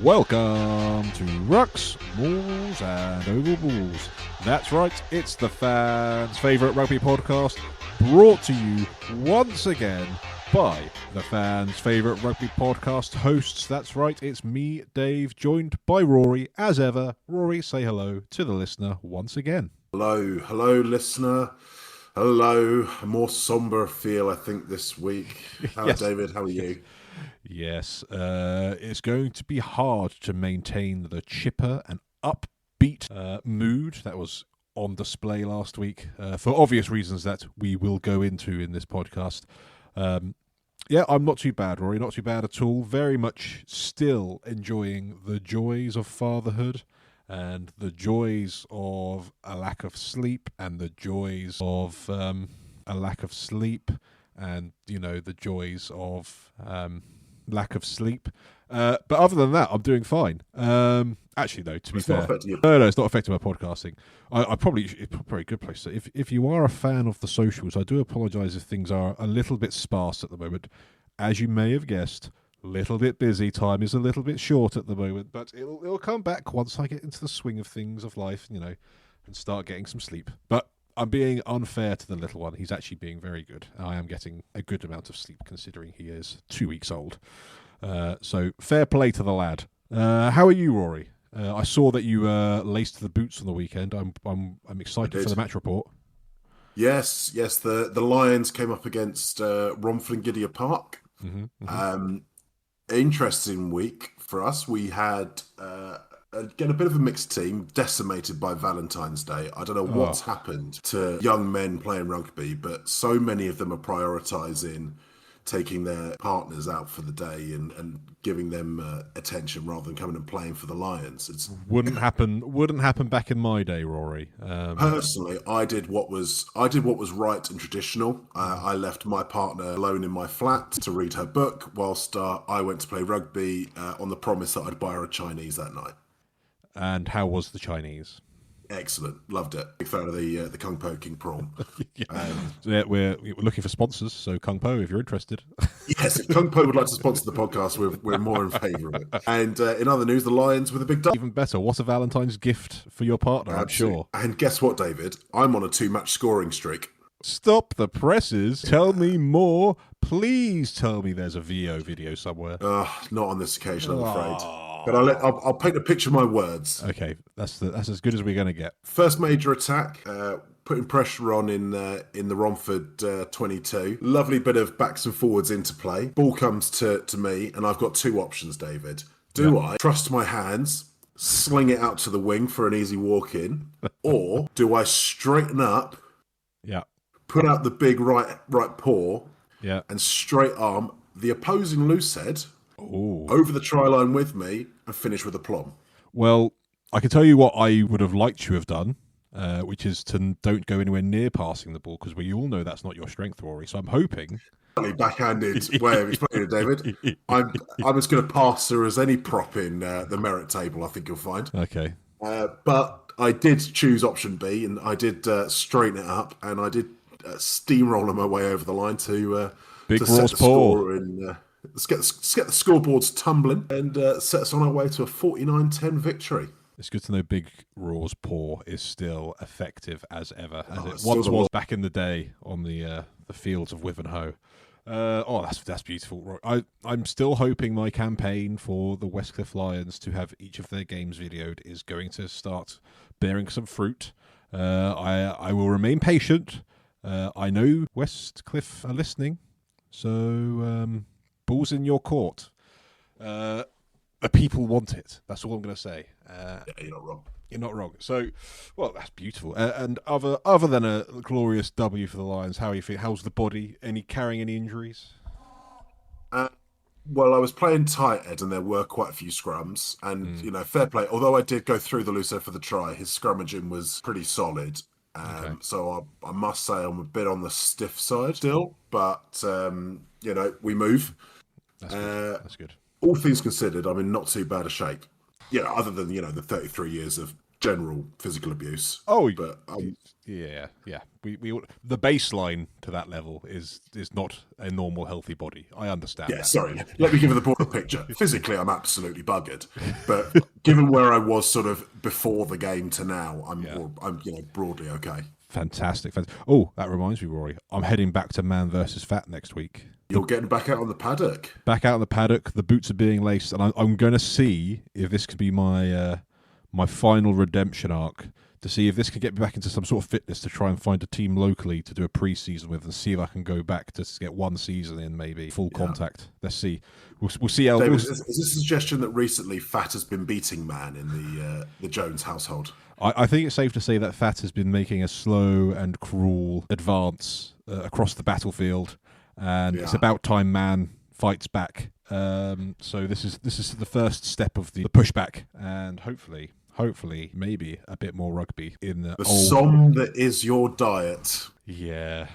Welcome to Rucks, Mauls and Oval Balls. That's right, it's the fans' favourite rugby podcast, brought to you once again by the fans' favourite rugby podcast hosts. That's right, it's me, Dave, joined by Rory, as ever. Rory, say hello to the listener once again. Hello, listener. Hello. A more somber feel, I think, this week. Yes. David, how are you? Yes, it's going to be hard to maintain the chipper and upbeat mood that was on display last week for obvious reasons that we will go into in this podcast. Yeah, I'm not too bad, Rory, not too bad at all. Very much still enjoying the joys of fatherhood and the joys of a lack of sleep and the joys of a lack of sleep and, you know, the joys of lack of sleep. But other than that, I'm doing fine. Actually, though, to be fair, no, it's not affecting my podcasting. It's probably a good place. If you are a fan of the socials, I do apologise if things are a little bit sparse at the moment. As you may have guessed, a little bit busy. Time is a little bit short at the moment, but it'll come back once I get into the swing of things of life, you know, and start getting some sleep. But I'm being unfair to the little one. He's actually being very good. I am getting a good amount of sleep considering he is 2 weeks old. So fair play to the lad. How are you, Rory? I saw that you laced the boots on the weekend. I'm excited for the match report. Yes. The Lions came up against Romford and Gideon Park. Interesting week for us. We had again a bit of a mixed team, decimated by Valentine's Day. I don't know what's happened to young men playing rugby, but so many of them are prioritising taking their partners out for the day and giving them attention rather than coming and playing for the Lions. Wouldn't happen back in my day, Rory. Personally, I did what was right and traditional. I left my partner alone in my flat to read her book whilst I went to play rugby on the promise that I'd buy her a Chinese that night. And how was the Chinese? Excellent, loved it. Big fan of the Kung Po King prawn. We're looking for sponsors, so Kung Po, if you're interested. Yes, if Kung Po would like to sponsor the podcast, we're more in favour of it. And in other news, the Lions with a big dub. Even better, what a Valentine's gift for your partner, Absolutely. I'm sure. And guess what, David? I'm on a 2-match scoring streak. Stop the presses. Tell me more. Please tell me there's a VO video somewhere. Not on this occasion, I'm afraid. But I'll paint a picture of my words. Okay, that's as good as we're going to get. First major attack, putting pressure on in the Romford 22. Lovely bit of backs and forwards interplay. Ball comes to me, and I've got two options, David. Do I trust my hands, sling it out to the wing for an easy walk in, or do I straighten up? Yeah. Put out the big right paw. Yeah. And straight arm the opposing loose head over the try line with me and finish with a plum. Well, I can tell you what I would have liked to have done, which is to don't go anywhere near passing the ball, because we all know that's not your strength, Rory. So I'm hoping. Backhanded way of explaining it, David. I'm as good a passer as any prop in the merit table, I think you'll find. Okay. But I did choose option B, and I did straighten it up, and I did steamroller my way over the line to Big set the Raw's score and let's get the scoreboards tumbling and set us on our way to a 49-10 victory. It's good to know Big Raw's paw is still effective as ever, as it once was back in the day on the fields of Wivenhoe. That's beautiful. I'm still hoping my campaign for the Westcliff Lions to have each of their games videoed is going to start bearing some fruit. I will remain patient. I know Westcliff are listening, so ball's in your court. The people want it. That's all I'm going to say. You're not wrong. You're not wrong. So, well, that's beautiful. And other than a glorious W for the Lions, how are you feeling? How's the body? Carrying any injuries? Well, I was playing tight, Ed, and there were quite a few scrums. And, fair play. Although I did go through the loose head for the try, his scrummaging was pretty solid. Okay. So I must say I'm a bit on the stiff side still, but we move. That's good. All things considered, I'm in not too bad a shape. Other than the 33 years of general physical abuse. Oh, but yeah. We the baseline to that level is not a normal healthy body. I understand. Yeah, that. sorry. Let me give you the broader picture. Physically, I'm absolutely buggered, but given where I was sort of before the game to now, I'm broadly okay. Fantastic. Oh, that reminds me, Rory. I'm heading back to Man versus Fat next week. You're getting back out on the paddock. Back out on the paddock. The boots are being laced, and I'm going to see if this could be my my final redemption arc, to see if this can get me back into some sort of fitness to try and find a team locally to do a pre-season with and see if I can go back to get one season in, maybe full contact. Let's see. We'll see how. David, is this a suggestion that recently Fat has been beating Man in the Jones household? I think it's safe to say that Fat has been making a slow and cruel advance across the battlefield, and it's about time Man fights back. So this is the first step of the pushback, and hopefully, maybe a bit more rugby in the som that is your diet. Yeah.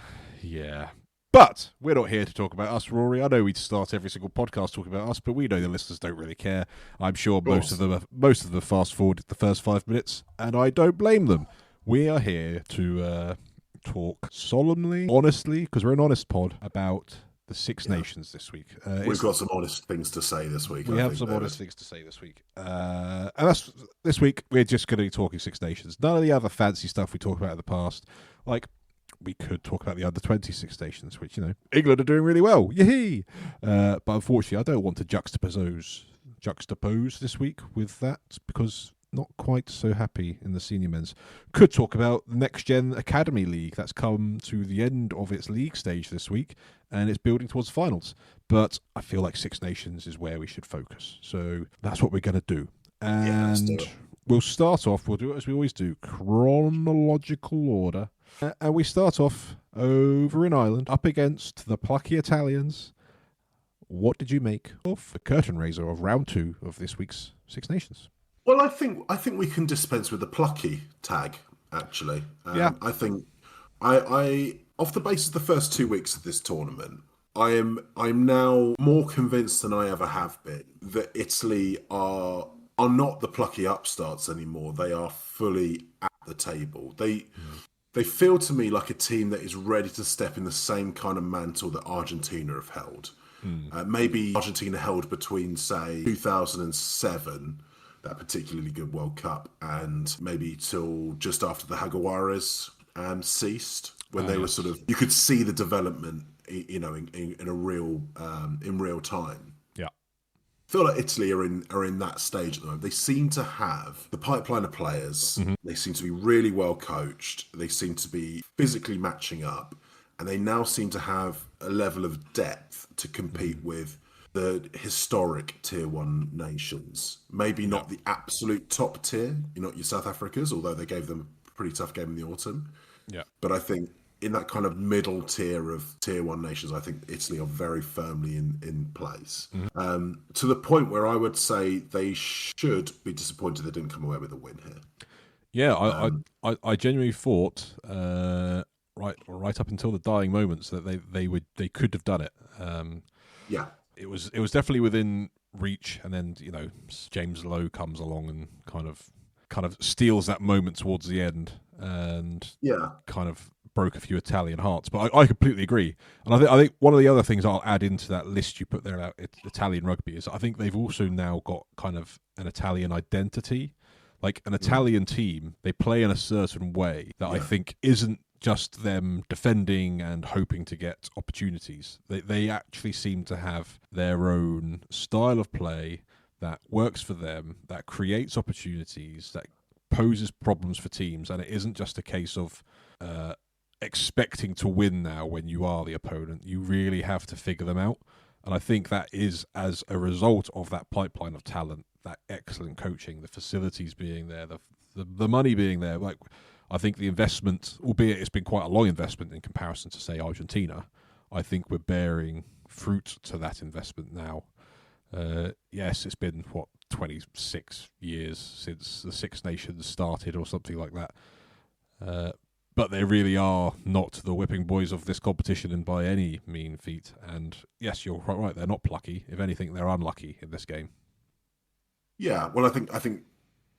But we're not here to talk about us, Rory. I know we start every single podcast talking about us, but we know the listeners don't really care. I'm sure most of them fast forward the first 5 minutes, and I don't blame them. We are here to talk solemnly, honestly, because we're an honest pod, about the Six Nations this week. We've got some honest things to say this week. We have some honest things to say this week. And that's this week, we're just going to be talking Six Nations. None of the other fancy stuff we talked about in the past. Like, we could talk about the under-20 Six Nations, which, England are doing really well. Yee! But unfortunately, I don't want to juxtapose this week with that, because not quite so happy in the senior men's. Could talk about the Next Gen Academy League that's come to the end of its league stage this week, and it's building towards finals. But I feel like Six Nations is where we should focus. So that's what we're going to do. And let's do it. We'll start off, we'll do it as we always do, chronological order. And we start off over in Ireland, up against the plucky Italians. What did you make of the curtain raiser of round 2 of this week's Six Nations? Well, I think we can dispense with the plucky tag, actually. I think I off the basis of the first 2 weeks of this tournament, I'm now more convinced than I ever have been that Italy are not the plucky upstarts anymore. They are fully at the table. They feel to me like a team that is ready to step in the same kind of mantle that Argentina have held. Maybe Argentina held between, say, 2007, that particularly good World Cup, and maybe till just after the Jaguares ceased, when they were sort of, you could see the development, in real time. I feel like Italy are in that stage at the moment. They seem to have the pipeline of players. They seem to be really well coached. They seem to be physically matching up. And they now seem to have a level of depth to compete with the historic Tier 1 nations. Maybe not the absolute top tier, your South Africas, although they gave them a pretty tough game in the autumn. Yeah. But I think in that kind of middle tier of Tier 1 nations, I think Italy are very firmly in place. To the point where I would say they should be disappointed they didn't come away with a win here. Yeah, I genuinely thought right up until the dying moments that they could have done it. It was definitely within reach, and then James Lowe comes along and kind of steals that moment towards the end, and kind of broke a few Italian hearts. But I completely agree, and I think one of the other things I'll add into that list you put there about Italian rugby is I think they've also now got kind of an Italian identity, like an Italian team. They play in a certain way that I think isn't just them defending and hoping to get opportunities. They actually seem to have their own style of play that works for them, that creates opportunities, that poses problems for teams, and it isn't just a case of expecting to win now when you are the opponent. You really have to figure them out. And I think that is as a result of that pipeline of talent, that excellent coaching, the facilities being there, the money being there. Like, I think the investment, albeit it's been quite a long investment in comparison to, say, Argentina, I think we're bearing fruit to that investment now. Yes, it's been, 26 years since the Six Nations started or something like that. But they really are not the whipping boys of this competition and by any mean feat. And yes, you're quite right, they're not plucky. If anything, they're unlucky in this game. Yeah, well, I think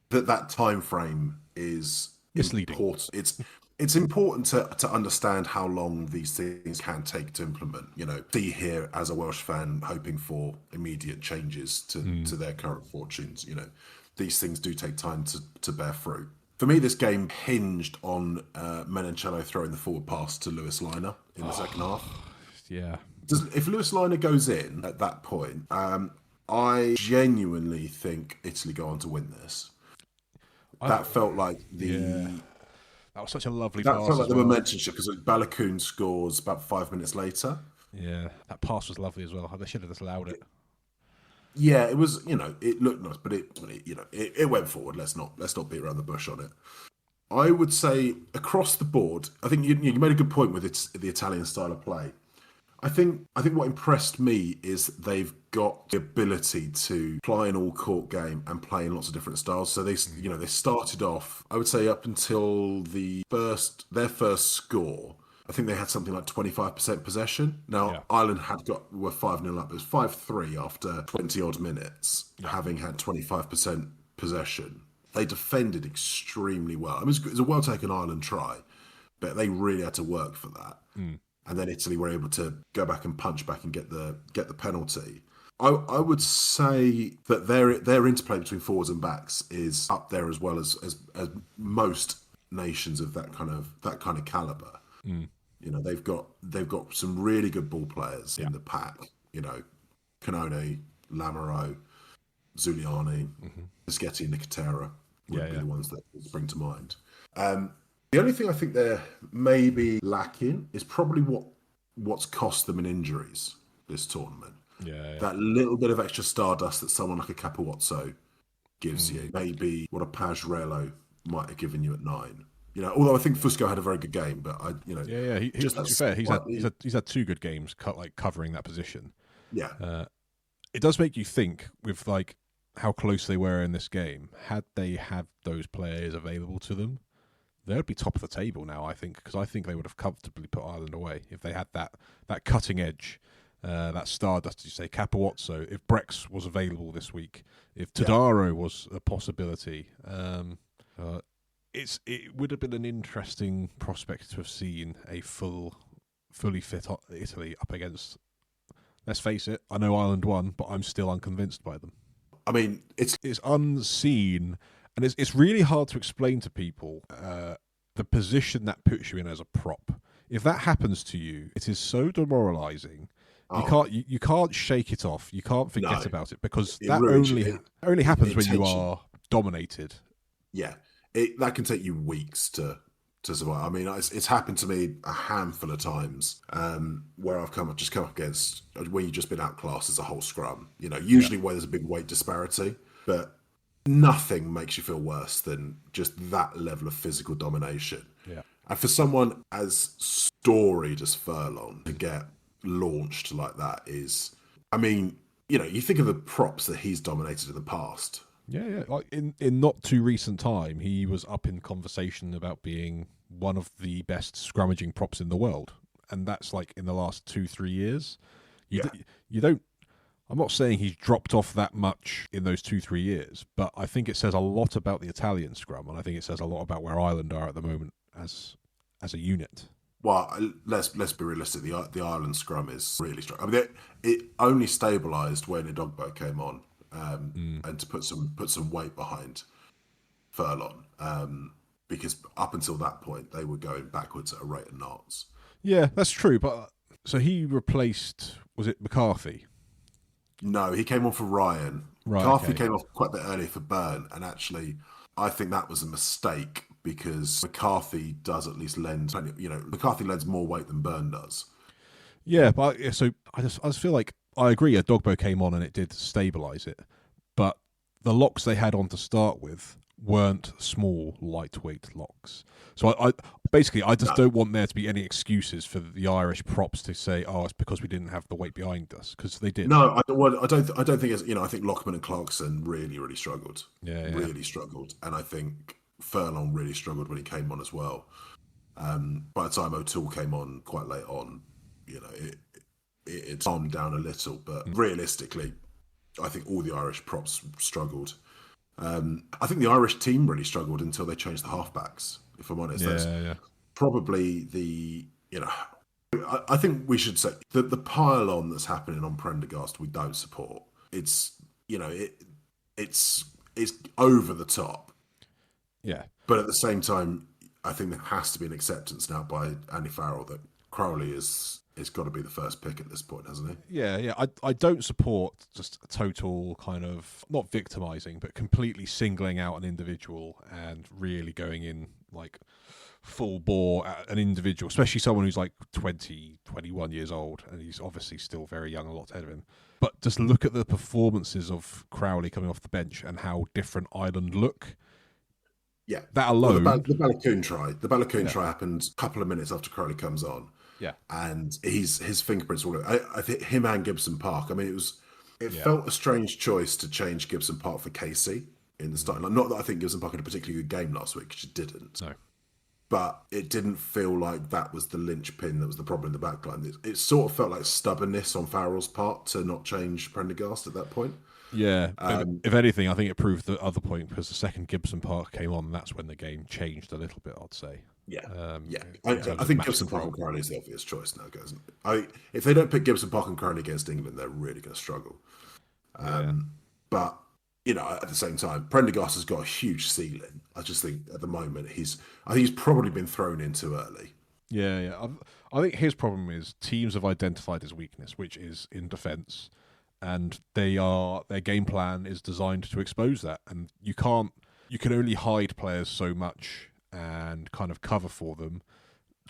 that time frame is Misleading. important. It's important to understand how long these things can take to implement. See here as a Welsh fan hoping for immediate changes to their current fortunes. These things do take time to bear fruit. For me, this game hinged on Menoncello throwing the forward pass to Lewis Liner in the second half. Yeah. If Lewis Liner goes in at that point, I genuinely think Italy go on to win this. That felt like that was such a lovely that pass. felt like as the well. momentum shift because Balogun scores about 5 minutes later. Yeah, that pass was lovely as well. They should have just allowed it. Yeah, it was. It looked nice, but it went forward. Let's not beat around the bush on it. I would say across the board, I think you made a good point with the Italian style of play. I think what impressed me is they've got the ability to play an all-court game and play in lots of different styles. So they started off, I would say, up until their first score. I think they had something like 25% possession. Now Ireland were 5-0 up. It was 5-3 after 20 odd minutes, having had 25% possession. They defended extremely well. I mean, it was a well taken Ireland try, but they really had to work for that. And then Italy were able to go back and punch back and get the penalty. I would say that their interplay between forwards and backs is up there as well as most nations of that kind of caliber. They've got some really good ball players in the pack. Canone, Lamaro, Zuliani, Bischetti, and Nicotera would be the ones that spring to mind. The only thing I think they're maybe lacking is probably what's cost them in injuries this tournament. That little bit of extra stardust that someone like a Capuozzo gives you, maybe what a Pajrello might have given you at 9. Although I think Fusco had a very good game, but To be fair, he's had 2 good games, covering that position. Yeah, it does make you think with how close they were in this game. Had they had those players available to them, they would be top of the table now, I think, because I think they would have comfortably put Ireland away if they had that cutting edge, that stardust, as you say, Capuozzo, if Brex was available this week, if Tadaro was a possibility. It would have been an interesting prospect to have seen a fully fit Italy up against, let's face it, I know Ireland won, but I'm still unconvinced by them. I mean, it's unseen, and it's really hard to explain to people the position that puts you in as a prop. If that happens to you, it is so demoralising. You can't shake it off. You can't forget about it because that only happens when you are dominated. Yeah, that can take you weeks to survive. I mean, it's happened to me a handful of times where I've come up against where you've just been outclassed as a whole scrum. Usually where there's a big weight disparity, but nothing makes you feel worse than just that level of physical domination. Yeah. And for someone as storied as Furlong to get launched like that is, I mean, you think of the props that he's dominated in the past. Yeah. Like in not too recent time, he was up in conversation about being one of the best scrummaging props in the world, and that's in the last 2-3 years. You don't. I'm not saying he's dropped off that much in those 2-3 years, but I think it says a lot about the Italian scrum, and I think it says a lot about where Ireland are at the moment as a unit. Well, let's be realistic. The Ireland scrum is really strong. I mean, it only stabilised when Idogbo came on, and to put some weight behind Furlong, because up until that point they were going backwards at a rate of knots. Yeah, that's true. But so he replaced, was it McCarthy? No, he came on for Ryan. Right, McCarthy came off quite a bit earlier for Byrne, and actually, I think that was a mistake because McCarthy does at least lend. McCarthy lends more weight than Byrne does. Yeah, but so I just feel like I agree. Dogbo came on and it did stabilise it, but the locks they had on to start with weren't small, lightweight locks. So I just don't want there to be any excuses for the Irish props to say, "Oh, it's because we didn't have the weight behind us," because they did. No, I don't think it's. I think Lockman and Clarkson really struggled. Really struggled, and I think Furlong really struggled when he came on as well. By the time O'Toole came on quite late on, it calmed down a little, but realistically, I think all the Irish props struggled. I think the Irish team really struggled until they changed the halfbacks, if I'm honest. That's Yeah, yeah. probably I think we should say that the pile on that's happening on Prendergast we don't support. It's it's over the top. Yeah. But at the same time, I think there has to be an acceptance now by Andy Farrell that Crowley is got to be the first pick at this point, hasn't he? Yeah, yeah. I don't support just a total kind of, not victimizing, but completely singling out an individual and really going in like full bore at an individual, especially someone who's like 20, 21 years old, and he's obviously still very young, a lot ahead of him. But just look at the performances of Crowley coming off the bench and how different Ireland look. Yeah. That alone. Well, the Balakoon try. The Balakoon try happened a couple of minutes after Crowley comes on. Yeah. And his fingerprints all over. I think him and Gibson Park. I mean, it felt a strange choice to change Gibson Park for Casey in the starting line. Not that I think Gibson Park had a particularly good game last week, because she didn't. No. But it didn't feel like that was the linchpin that was the problem in the back line. It sort of felt like stubbornness on Farrell's part to not change Prendergast at that point. Yeah, if anything, I think it proved the other point, because the second Gibson Park came on, that's when the game changed a little bit, I'd say. Yeah, I think Gibson Park and Crowley is the obvious choice now, guys. If they don't pick Gibson Park and Crowley against England, they're really going to struggle. But at the same time, Prendergast has got a huge ceiling. I just think at the moment he's probably been thrown in too early. Yeah. I think his problem is teams have identified his weakness, which is in defence, and their game plan is designed to expose that. And you can only hide players so much and kind of cover for them.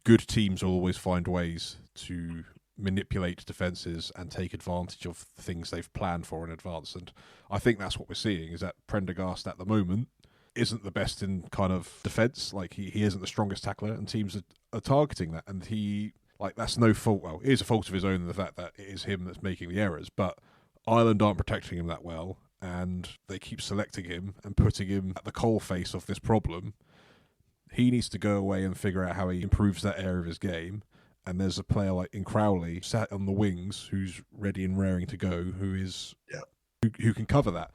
Good teams will always find ways to manipulate defences and take advantage of things they've planned for in advance. And I think that's what we're seeing, is that Prendergast at the moment isn't the best in kind of defence. Like he isn't the strongest tackler, and teams are targeting that. And that's no fault. Well, it is a fault of his own, the fact that it is him that's making the errors. But Ireland aren't protecting him that well, and they keep selecting him and putting him at the coalface of this problem. He needs to go away and figure out how he improves that area of his game. And there's a player like in Crowley sat on the wings who's ready and raring to go, who can cover that.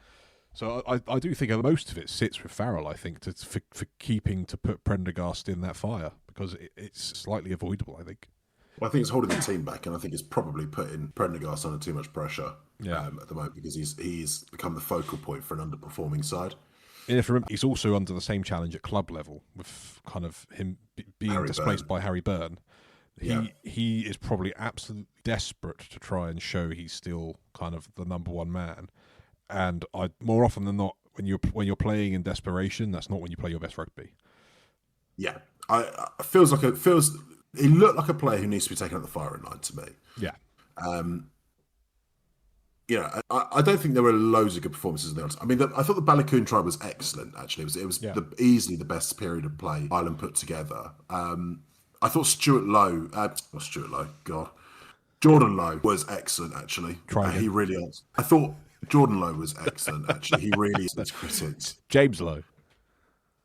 So I do think most of it sits with Farrell, I think, for keeping to put Prendergast in that fire, because it's slightly avoidable, I think. Well, I think it's holding the team back, and I think it's probably putting Prendergast under too much pressure at the moment, because he's become the focal point for an underperforming side. And if you remember, he's also under the same challenge at club level, with kind of him being displaced by Harry Byrne. He is probably absolutely desperate to try and show he's still kind of the number one man. And more often than not, when you're playing in desperation, that's not when you play your best rugby. Yeah, he looked like a player who needs to be taken at the firing line to me. Yeah. I don't think there were loads of good performances in the odds. I mean, I thought the Balakoon try was excellent. Actually, it was easily the best period of play Ireland put together. I thought Jordan Lowe was excellent. Actually, he really is. I thought Jordan Lowe was excellent. Actually, he really is. Critics. James Lowe.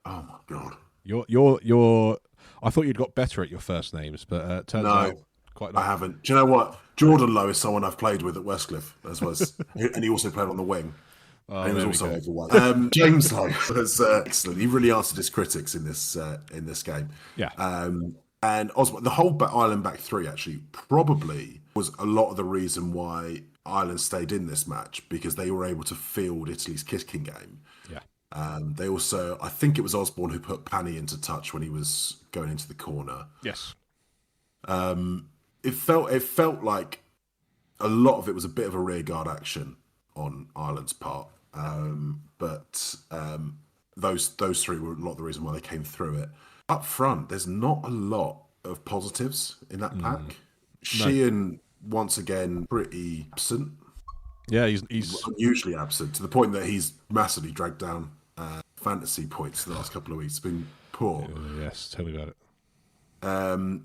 Oh my god. You're. I thought you'd got better at your first names, but turns out quite not. I haven't. Do you know what? Jordan Lowe is someone I've played with at Westcliff, and he also played on the wing. Oh, and he was also overweight. James Lowe was excellent. He really answered his critics in this game. Yeah. And Osborne, the whole Ireland back three actually probably was a lot of the reason why Ireland stayed in this match, because they were able to field Italy's kicking game. Yeah. They also, I think it was Osborne who put Panny into touch when he was going into the corner. Yes. It felt like a lot of it was a bit of a rearguard action on Ireland's part, but those three were a lot of the reason why they came through it. Up front, there's not a lot of positives in that pack. Sheehan, once again, pretty absent. Yeah, he's unusually absent, to the point that he's massively dragged down fantasy points the last couple of weeks. It's been poor. Yes, tell me about it.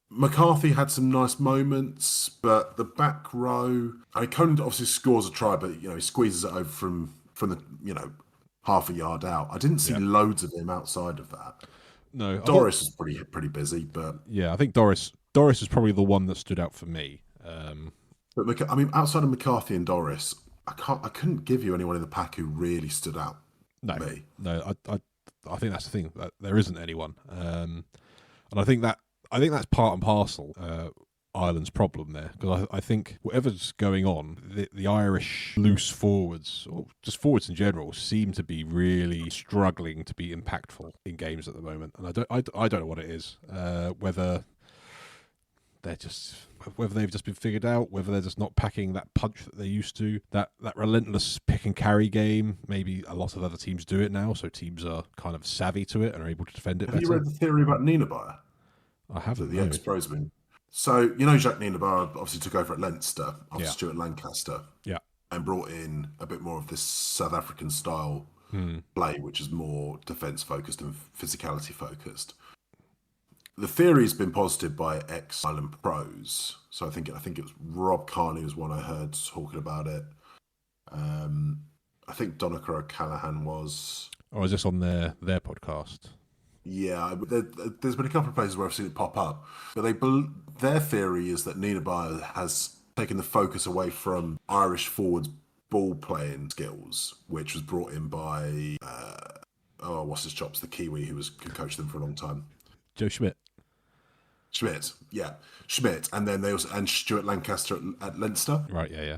McCarthy had some nice moments, but the back row, Conan obviously scores a try, but he squeezes it over from the half a yard out. I didn't see loads of him outside of that. No, Doris was pretty busy, but I think Doris is probably the one that stood out for me. But outside of McCarthy and Doris, I couldn't give you anyone in the pack who really stood out. No, me. no. I think that's the thing. That there isn't anyone, and I think that's part and parcel. Ireland's problem there, because I think whatever's going on, the Irish loose forwards, or just forwards in general, seem to be really struggling to be impactful in games at the moment, and I don't know what it is. Whether they've just been figured out, whether they're just not packing that punch that they used to, that relentless pick and carry game. Maybe a lot of other teams do it now, so teams are kind of savvy to it and are able to defend it better. Have you read the theory about Nienaber? I haven't. The ex-pros win. So, Jacques Nienaber obviously took over at Leinster after Stuart Lancaster. Yeah. And brought in a bit more of this South African style play, which is more defence focused and physicality focused. The theory has been posited by ex-Ireland pros. So I think it was Rob Carney was one I heard talking about it. I think Donncha O'Callaghan was. Or is this on their podcast? Yeah, there's been a couple of places where I've seen it pop up, but their theory is that Nienaber has taken the focus away from Irish forwards ball playing skills, which was brought in by what's his chops, the Kiwi who coached them for a long time, Joe Schmidt. Schmidt, and then they also and Stuart Lancaster at Leinster. Right, yeah.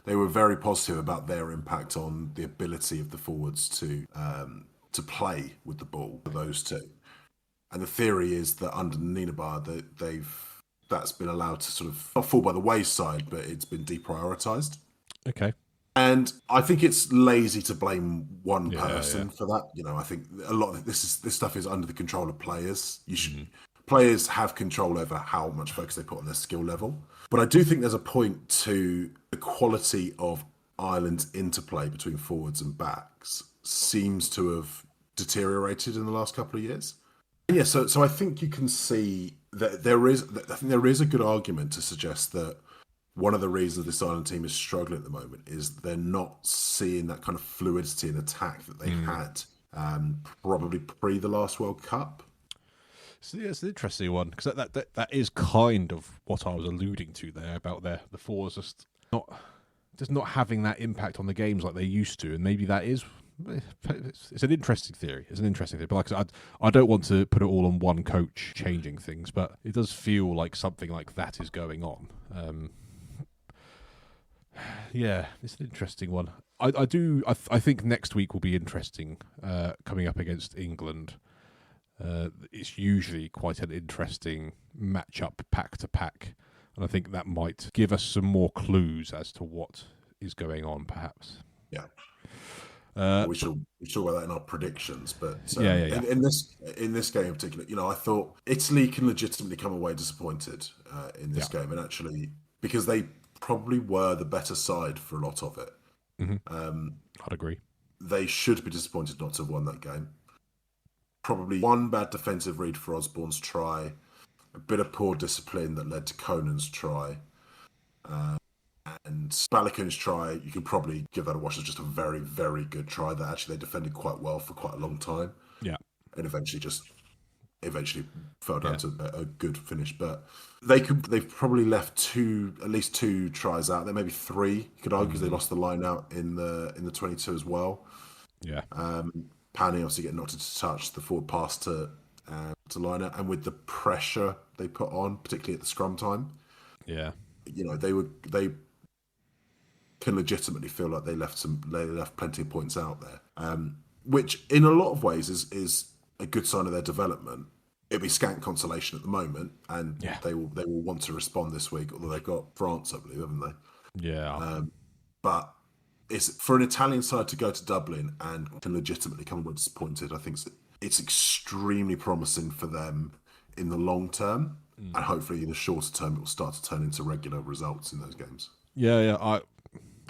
They were very positive about their impact on the ability of the forwards to play with the ball for those two. And the theory is that under Nienaber that's been allowed to sort of not fall by the wayside, but it's been deprioritized. Okay. And I think it's lazy to blame one person for that. I think a lot of this stuff is under the control of players. Players have control over how much focus they put on their skill level. But I do think there's a point to the quality of Ireland's interplay between forwards and backs seems to have deteriorated in the last couple of years. Yeah, so I think you can see that there is a good argument to suggest that one of the reasons this Ireland team is struggling at the moment is they're not seeing that kind of fluidity in attack that they had probably pre the last World Cup. So yeah, it's an interesting one, because that is kind of what I was alluding to there about the forwards just not having that impact on the games like they used to, and maybe that is. It's an interesting theory. But like I said, I don't want to put it all on one coach changing things, but it does feel like something like that is going on. Yeah, it's an interesting one. I think next week will be interesting. Coming up against England, it's usually quite an interesting matchup, pack to pack, and I think that might give us some more clues as to what is going on, perhaps. Yeah. We should talk about that in our predictions, but yeah. In this game in particular, I thought Italy can legitimately come away disappointed in this game, and actually because they probably were the better side for a lot of it. I'd agree. They should be disappointed not to have won that game. Probably one bad defensive read for Osborne's try, a bit of poor discipline that led to Conan's try. And Balogun's try, you could probably give that a watch as just a very, very good try that actually they defended quite well for quite a long time. Yeah. And eventually fell down to a good finish. But they've probably left at least two tries out. There may be three, you could argue, because they lost the line out in the 22 as well. Yeah. Pani obviously getting knocked into touch, the forward pass to line out, and with the pressure they put on, particularly at the scrum time. Yeah. They can legitimately feel like they left plenty of points out there, which in a lot of ways is a good sign of their development. It'll be scant consolation at the moment, and they will want to respond this week. Although they've got France, I believe, haven't they? Yeah. But it's for an Italian side to go to Dublin and can legitimately come away disappointed. I think it's extremely promising for them in the long term, and hopefully in the shorter term it will start to turn into regular results in those games. Yeah.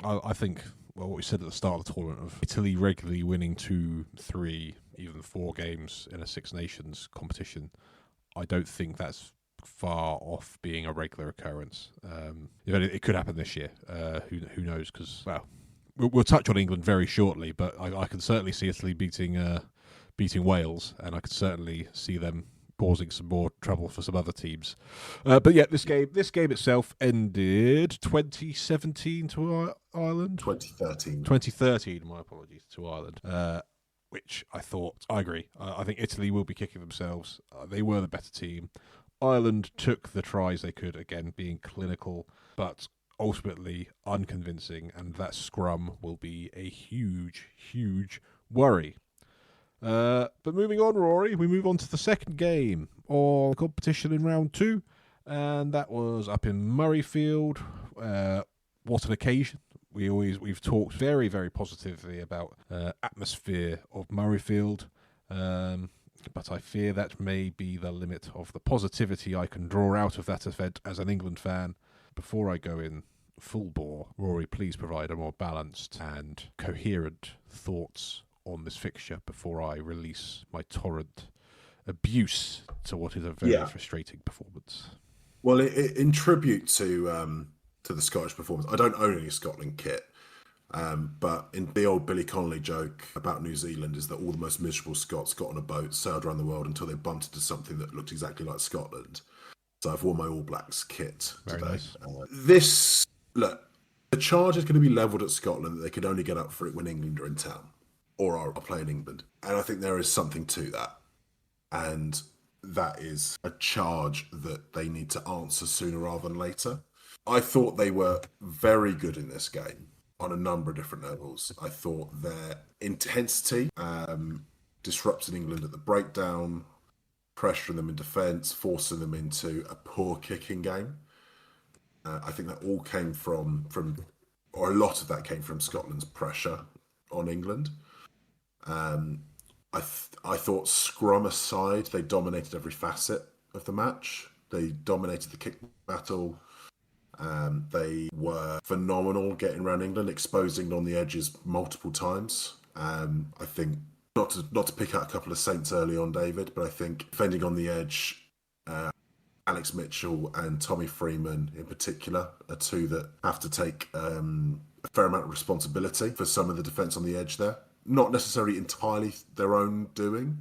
I think, what we said at the start of the tournament of Italy regularly winning 2, 3, even 4 games in a Six Nations competition, I don't think that's far off being a regular occurrence. It could happen this year. Who knows? Because we'll touch on England very shortly, but I can certainly see Italy beating Wales, and I could certainly see them causing some more trouble for some other teams. But yeah, this game itself ended 2017 to Ireland. 2013. 2013, my apologies, to Ireland. Which I agree. I think Italy will be kicking themselves. They were the better team. Ireland took the tries they could, again, being clinical, but ultimately unconvincing, and that scrum will be a huge, huge worry. But moving on, Rory, we move on to the second game of the competition in round 2, and that was up in Murrayfield. What an occasion. We've talked very, very positively about atmosphere of Murrayfield, but I fear that may be the limit of the positivity I can draw out of that event as an England fan. Before I go in full bore, Rory, please provide a more balanced and coherent thoughts on this fixture before I release my torrent abuse to what is a very frustrating performance. Well, in tribute to the Scottish performance, I don't own any Scotland kit, but in the old Billy Connolly joke about New Zealand is that all the most miserable Scots got on a boat, sailed around the world until they bumped into something that looked exactly like Scotland. So I've worn my All Blacks kit Very today. Nice. The charge is going to be levelled at Scotland that they could only get up for it when England are in town or are playing England. And I think there is something to that. And that is a charge that they need to answer sooner rather than later. I thought they were very good in this game on a number of different levels. I thought their intensity, disrupting England at the breakdown, pressuring them in defence, forcing them into a poor kicking game. I think that all came from, or a lot of that came from Scotland's pressure on England. I thought scrum aside, they dominated every facet of the match. They dominated the kick battle. They were phenomenal getting around England, exposing on the edges multiple times. I think not to pick out a couple of saints early on, David, but I think defending on the edge, Alex Mitchell and Tommy Freeman in particular are two that have to take a fair amount of responsibility for some of the defence on the edge there. Not necessarily entirely their own doing.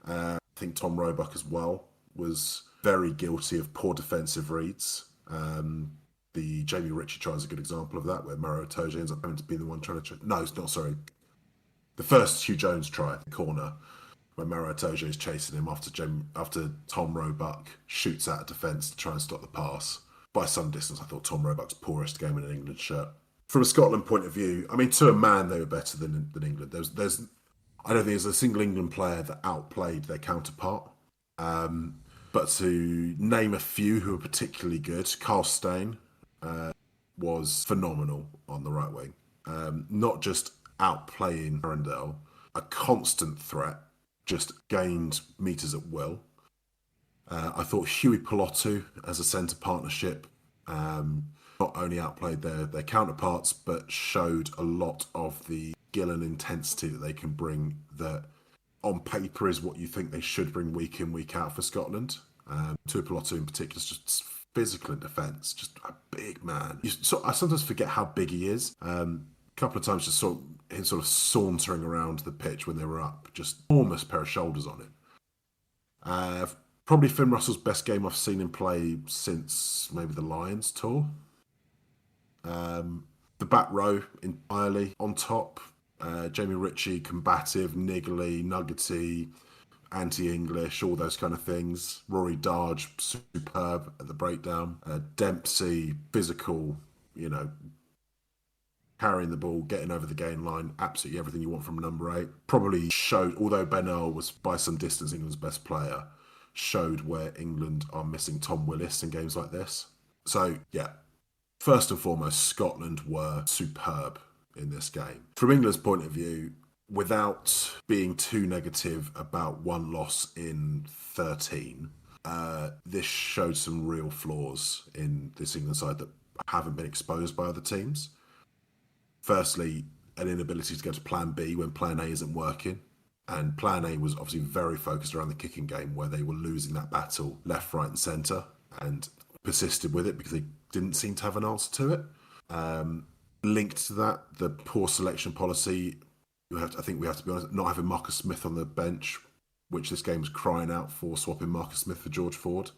I think Tom Roebuck as well was very guilty of poor defensive reads. The Jamie Ritchie try is a good example of that, where Maro Itoje ends up having to be the one trying to... No, it's not, sorry. The first Hugh Jones try, the corner, where Maro Itoje is chasing him after Tom Roebuck shoots out of defence to try and stop the pass. By some distance, I thought Tom Roebuck's poorest game in an England shirt. From a Scotland point of view, I mean, to a man, they were better than England. I don't think there's a single England player that outplayed their counterpart. But to name a few who were particularly good, Carl Steyn was phenomenal on the right wing. Not just outplaying Arundel, a constant threat, just gained metres at will. I thought Huey Pilotu as a centre partnership not only outplayed their counterparts, but showed a lot of the skill and intensity that they can bring that on paper is what you think they should bring week in, week out for Scotland. Tuipulotu in particular is just physical in defence, just a big man. I sometimes forget how big he is. A couple of times just saw him sort of sauntering around the pitch when they were up, just enormous pair of shoulders on him. Probably Finn Russell's best game I've seen him play since maybe the Lions tour. The back row entirely on top. Jamie Ritchie, combative, niggly, nuggety, anti-English, all those kind of things. Rory Darge, superb at the breakdown. Dempsey, physical, carrying the ball, getting over the gain line, absolutely everything you want from a number 8. Probably showed, although Ben Earl was by some distance England's best player, showed where England are missing Tom Willis in games like this. So, yeah, first and foremost, Scotland were superb in this game. From England's point of view, without being too negative about one loss in 13, this showed some real flaws in this England side that haven't been exposed by other teams. Firstly, an inability to go to plan B when plan A isn't working. And plan A was obviously very focused around the kicking game, where they were losing that battle left, right and centre and persisted with it because they didn't seem to have an answer to it. Linked to that, the poor selection policy, I think we have to be honest, not having Marcus Smith on the bench which this game was crying out for, swapping Marcus Smith for George Ford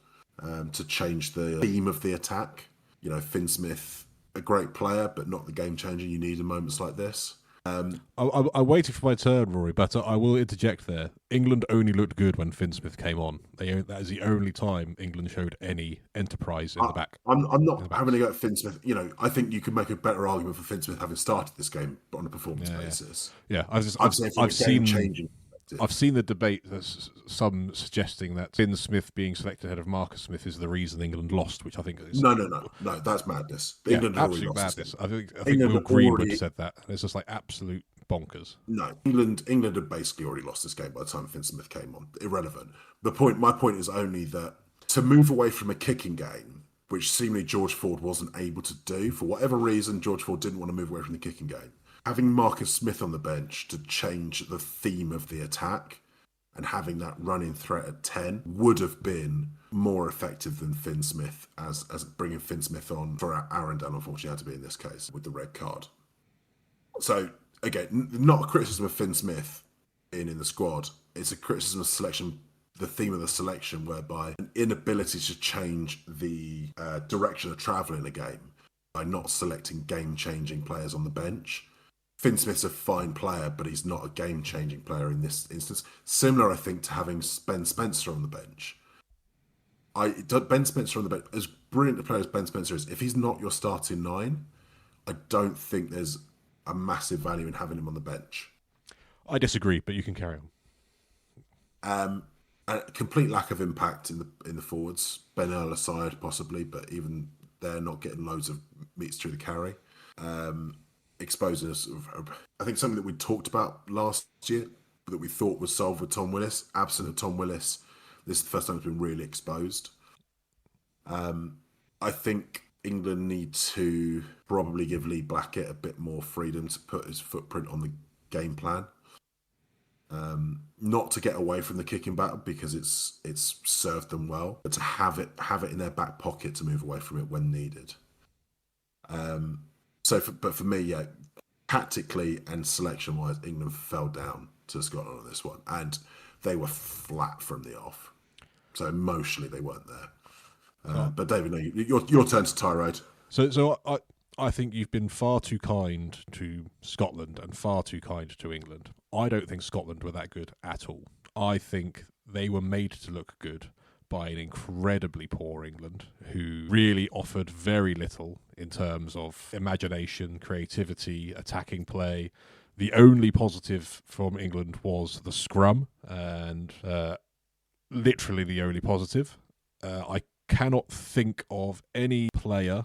to change the theme of the attack. You know, Finn Smith, a great player, but not the game changer you need in moments like this. I waited for my turn, Rory, but I will interject there. England only looked good when Finn Smith came on. That is the only time England showed any enterprise in the back. I'm not having to go at Finn Smith. You know, I think you could make a better argument for Finn Smith having started this game on a performance basis. Yeah, I've seen the debate. There's some suggesting that Finn Smith being selected ahead of Marcus Smith is the reason England lost, which I think is no. That's madness. England absolute madness. I think Will Greenwood said that. It's just like absolute bonkers. No, England had basically already lost this game by the time Finn Smith came on. Irrelevant. My point is only that to move away from a kicking game, which seemingly George Ford wasn't able to do for whatever reason, George Ford didn't want to move away from the kicking game. Having Marcus Smith on the bench to change the theme of the attack and having that running threat at 10 would have been more effective than Finn Smith, as bringing Finn Smith on for Arundel, unfortunately, had to be in this case with the red card. So, again, not a criticism of Finn Smith in the squad. It's a criticism of selection, the theme of the selection, whereby an inability to change the direction of travel in a game by not selecting game-changing players on the bench. Finn Smith's a fine player, but he's not a game-changing player in this instance. Similar, I think, to having Ben Spencer on the bench. Ben Spencer on the bench, as brilliant a player as Ben Spencer is, if he's not your starting 9, I don't think there's a massive value in having him on the bench. I disagree, but you can carry on. A complete lack of impact in the forwards. Ben Earl aside, possibly, but even they're not getting loads of meets through the carry. Exposing us, I think something that we talked about last year that we thought was solved with Tom Willis. Absent of Tom Willis, this is the first time it's been really exposed. I think England need to probably give Lee Blackett a bit more freedom to put his footprint on the game plan. Not to get away from the kicking battle because it's served them well, but to have it in their back pocket to move away from it when needed. But for me, tactically and selection-wise, England fell down to Scotland on this one, and they were flat from the off. So emotionally, they weren't there. But David, no, your turn to tirade. So I think you've been far too kind to Scotland and far too kind to England. I don't think Scotland were that good at all. I think they were made to look good by an incredibly poor England who really offered very little in terms of imagination, creativity, attacking play. The only positive from England was the scrum, and literally the only positive. I cannot think of any player.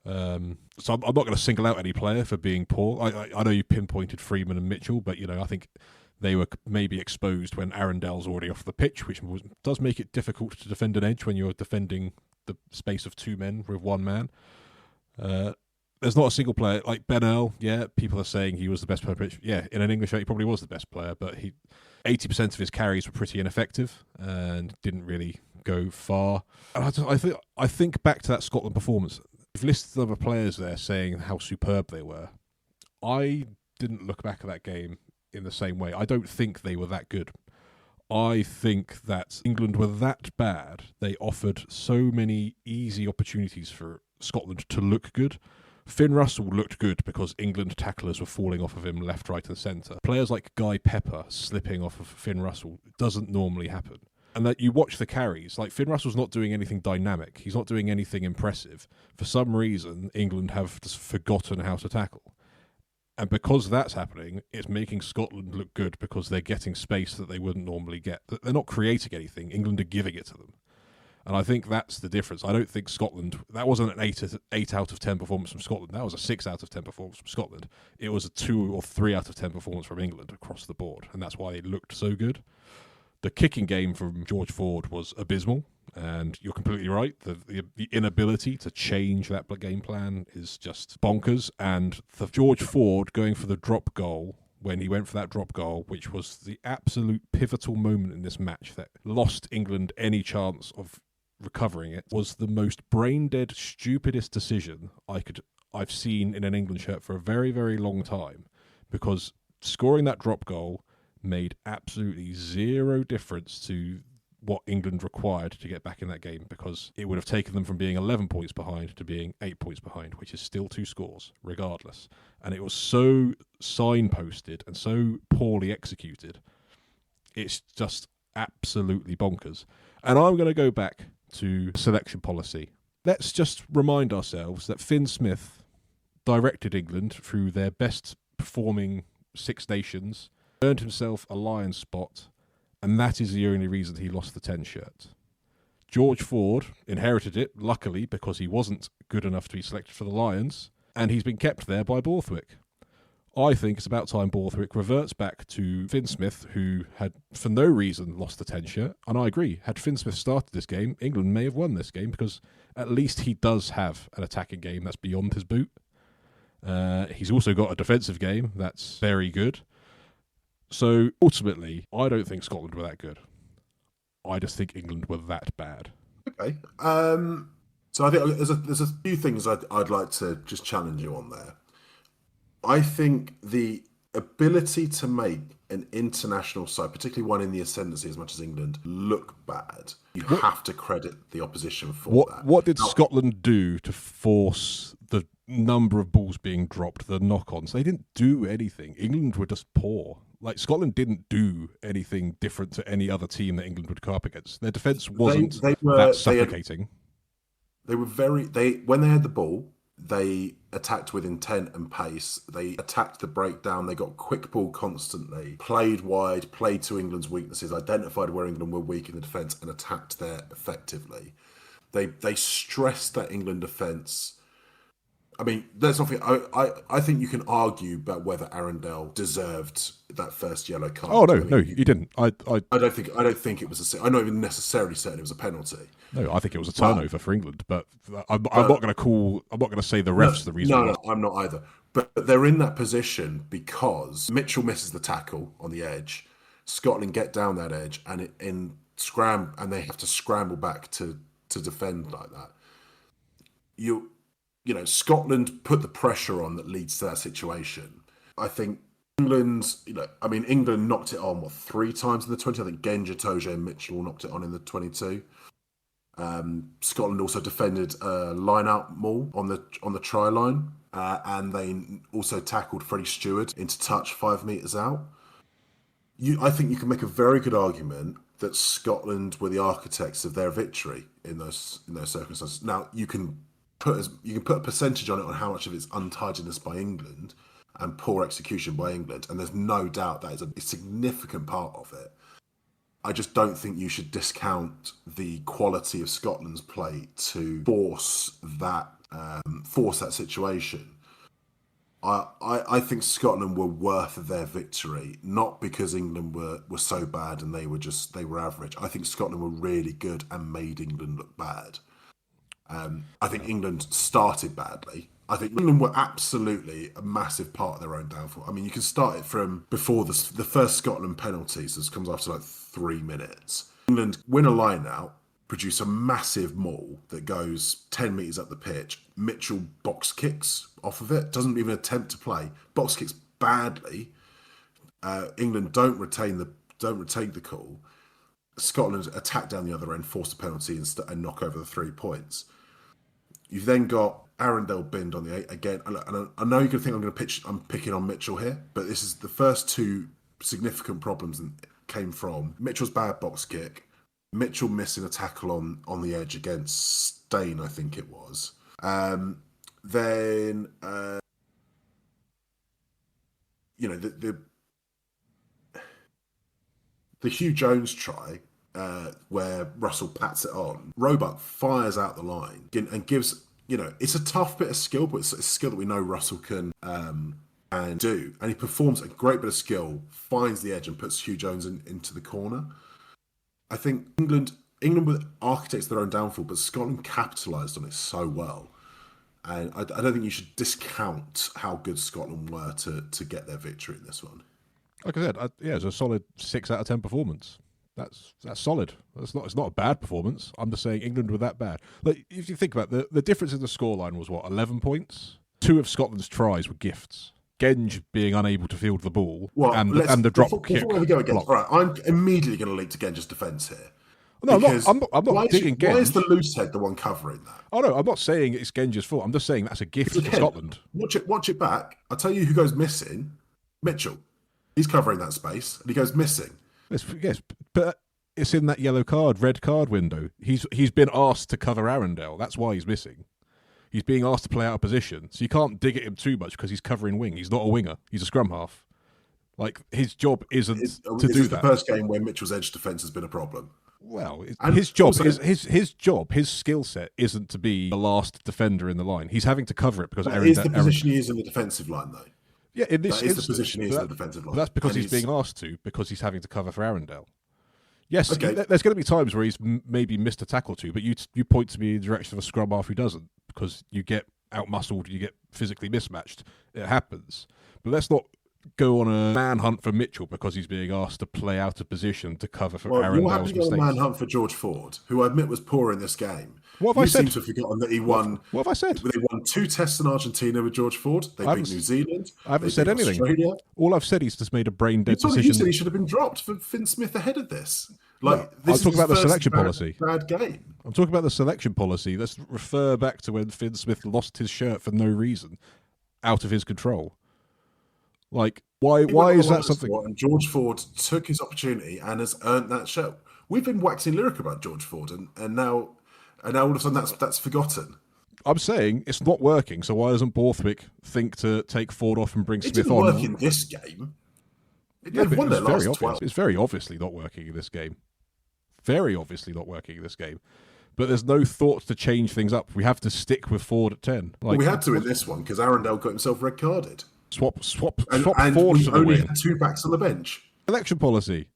So I'm not going to single out any player for being poor. I know you pinpointed Freeman and Mitchell, but I think they were maybe exposed when Arundel's already off the pitch, which does make it difficult to defend an edge when you're defending the space of 2 men with 1 man. There's not a single player like Ben Earl. Yeah, people are saying he was the best player. Yeah, in an English shirt, he probably was the best player, but 80% of his carries were pretty ineffective and didn't really go far. And I think back to that Scotland performance. You've listed other players there saying how superb they were. I didn't look back at that game in the same way. I don't think they were that good. I think that England were that bad. They offered so many easy opportunities for Scotland to look good. Finn Russell looked good because England tacklers were falling off of him left, right and centre. Players like Guy Pepper slipping off of Finn Russell doesn't normally happen. And that you watch the carries, like Finn Russell's not doing anything dynamic. He's not doing anything impressive. For some reason, England have just forgotten how to tackle. And because that's happening, it's making Scotland look good because they're getting space that they wouldn't normally get. They're not creating anything. England are giving it to them. And I think that's the difference. I don't think Scotland... That wasn't an 8 out of 10 performance from Scotland. That was a 6 out of 10 performance from Scotland. It was a 2 or 3 out of 10 performance from England across the board. And that's why they looked so good. The kicking game from George Ford was abysmal. And you're completely right. The inability to change that game plan is just bonkers. And the George Ford going for the drop goal, when he went for that drop goal, which was the absolute pivotal moment in this match that lost England any chance of recovering it, was the most brain-dead, stupidest decision I've seen in an England shirt for a very, very long time. Because scoring that drop goal made absolutely zero difference to what England required to get back in that game, because it would have taken them from being 11 points behind to being 8 points behind, which is still 2 scores, regardless. And it was so signposted and so poorly executed. It's just absolutely bonkers. And I'm going to go back to selection policy. Let's just remind ourselves that Finn Smith directed England through their best performing Six Nations, earned himself a Lions spot, and that is the only reason he lost the 10 shirt. George Ford inherited it, luckily, because he wasn't good enough to be selected for the Lions, and he's been kept there by Borthwick. I think it's about time Borthwick reverts back to Finn Smith, who had, for no reason, lost the 10 shirt. And I agree, had Finn Smith started this game, England may have won this game, because at least he does have an attacking game that's beyond his boot. He's also got a defensive game that's very good. So ultimately, I don't think Scotland were that good. I just think England were that bad. Okay. So I think there's a few things I'd like to just challenge you on there. I think the ability to make an international side, particularly one in the ascendancy as much as England, look bad, you have to credit the opposition for that. What did Scotland do to force the number of balls being dropped, the knock-ons? They didn't do anything. England were just poor. Like, Scotland didn't do anything different to any other team that England would go up against. Their defence wasn't that suffocating. When they had the ball, they attacked with intent and pace. They attacked the breakdown. They got quick ball constantly, played wide, played to England's weaknesses, identified where England were weak in the defence and attacked there effectively. They stressed that England defence. I mean, there's nothing. I think you can argue about whether Arundel deserved that first yellow card. Oh no, he didn't. I don't think it was I'm not even necessarily certain it was a penalty. No, I think it was a turnover for England. But I'm not going to say the refs the reason. No, I'm not either. But they're in that position because Mitchell misses the tackle on the edge. Scotland get down that edge and they have to scramble back to defend like that. Scotland put the pressure on that leads to that situation. I think England knocked it on, 3 times in the 20? I think Genja, Toje and Mitchell knocked it on in the 22. Scotland also defended a line-out maul on the try line, and they also tackled Freddie Stewart into touch 5 metres out. I think you can make a very good argument that Scotland were the architects of their victory in those circumstances. Now, you can put a percentage on it on how much of it's untidiness by England and poor execution by England, and there's no doubt that is a significant part of it. I just don't think you should discount the quality of Scotland's play to force that situation. I think Scotland were worth their victory, not because England were so bad and they were average. I think Scotland were really good and made England look bad. I think England started badly. I think England were absolutely a massive part of their own downfall. I mean, you can start it from before the first Scotland penalty, so this comes after 3 minutes. England win a line out, produce a massive maul that goes 10 metres up the pitch. Mitchell box kicks off of it, doesn't even attempt to play. Box kicks badly. England don't retain the call. Scotland attack down the other end, force a penalty and knock over the 3 points. You've then got Arundel binned on the 8 again. And I know you're going to think I'm picking on Mitchell here, but this is the first 2 significant problems that came from Mitchell's bad box kick, Mitchell missing a tackle on the edge against Stain, I think it was. Then the Hugh Jones try, where Russell pats it on, Roebuck fires out the line and gives, it's a tough bit of skill, but it's a skill that we know Russell can and do. And he performs a great bit of skill, finds the edge and puts Hugh Jones into the corner. I think England were architects of their own downfall, but Scotland capitalised on it so well. And I don't think you should discount how good Scotland were to get their victory in this one. Like I said, it's a solid 6 out of 10 performance. That's solid. It's not a bad performance. I'm just saying England were that bad. Like, if you think about the difference in the scoreline was 11 points. 2 of Scotland's tries were gifts. Genge being unable to field the ball Well, and the drop kick. Before we go again, all right, I'm immediately going to link to Genge's defence here. No, I'm not digging Genge. Why is the loose head the one covering that? Oh no, I'm not saying it's Genge's fault. I'm just saying that's a gift to Scotland. Watch it back. I'll tell you who goes missing. Mitchell. He's covering that space and he goes missing. Yes, but it's in that red card window. He's been asked to cover Arundel. That's why he's missing. He's being asked to play out of position. So you can't dig at him too much because he's covering wing. He's not a winger. He's a scrum half. Like, his job isn't to do that. It's the first game where Mitchell's edge defence has been a problem. Well, his job his skill set isn't to be the last defender in the line. He's having to cover it because Aaron is the position he is in the defensive line, though. Yeah, in this that is the position he is in the defensive line. That's because he's being asked to, because he's having to cover for Arundel. Yes, okay. There's going to be times where he's maybe missed a tackle or two, but you point to me in the direction of a scrum half who doesn't, because you get out-muscled, you get physically mismatched. It happens. But let's not go on a manhunt for Mitchell because he's being asked to play out of position to cover for Arendel's mistakes. You're happy to go on a manhunt for George Ford, who I admit was poor in this game. What have I said? You seem to have forgotten that he won. What have I said? They won 2 tests in Argentina with George Ford. They beat New Zealand. I haven't said anything. Australia. All I've said is just made a brain-dead decision. You said he should have been dropped for Finn Smith ahead of this. I'm talking about the selection policy. Bad game. I'm talking about the selection policy. Let's refer back to when Finn Smith lost his shirt for no reason, out of his control. Like, why is that something? And George Ford took his opportunity and has earned that shirt. We've been waxing lyric about George Ford, and now all of a sudden that's forgotten. I'm saying it's not working. So why doesn't Borthwick think to take Ford off and bring Smith on? It didn't work in this game. They've won their last 12. It's very obviously not working in this game. Very obviously not working in this game. But there's no thought to change things up. We have to stick with Ford at 10. Well, we had to in this one because Arundel got himself red carded. Swap and Ford to the only wing. Had 2 backs on the bench. Selection policy.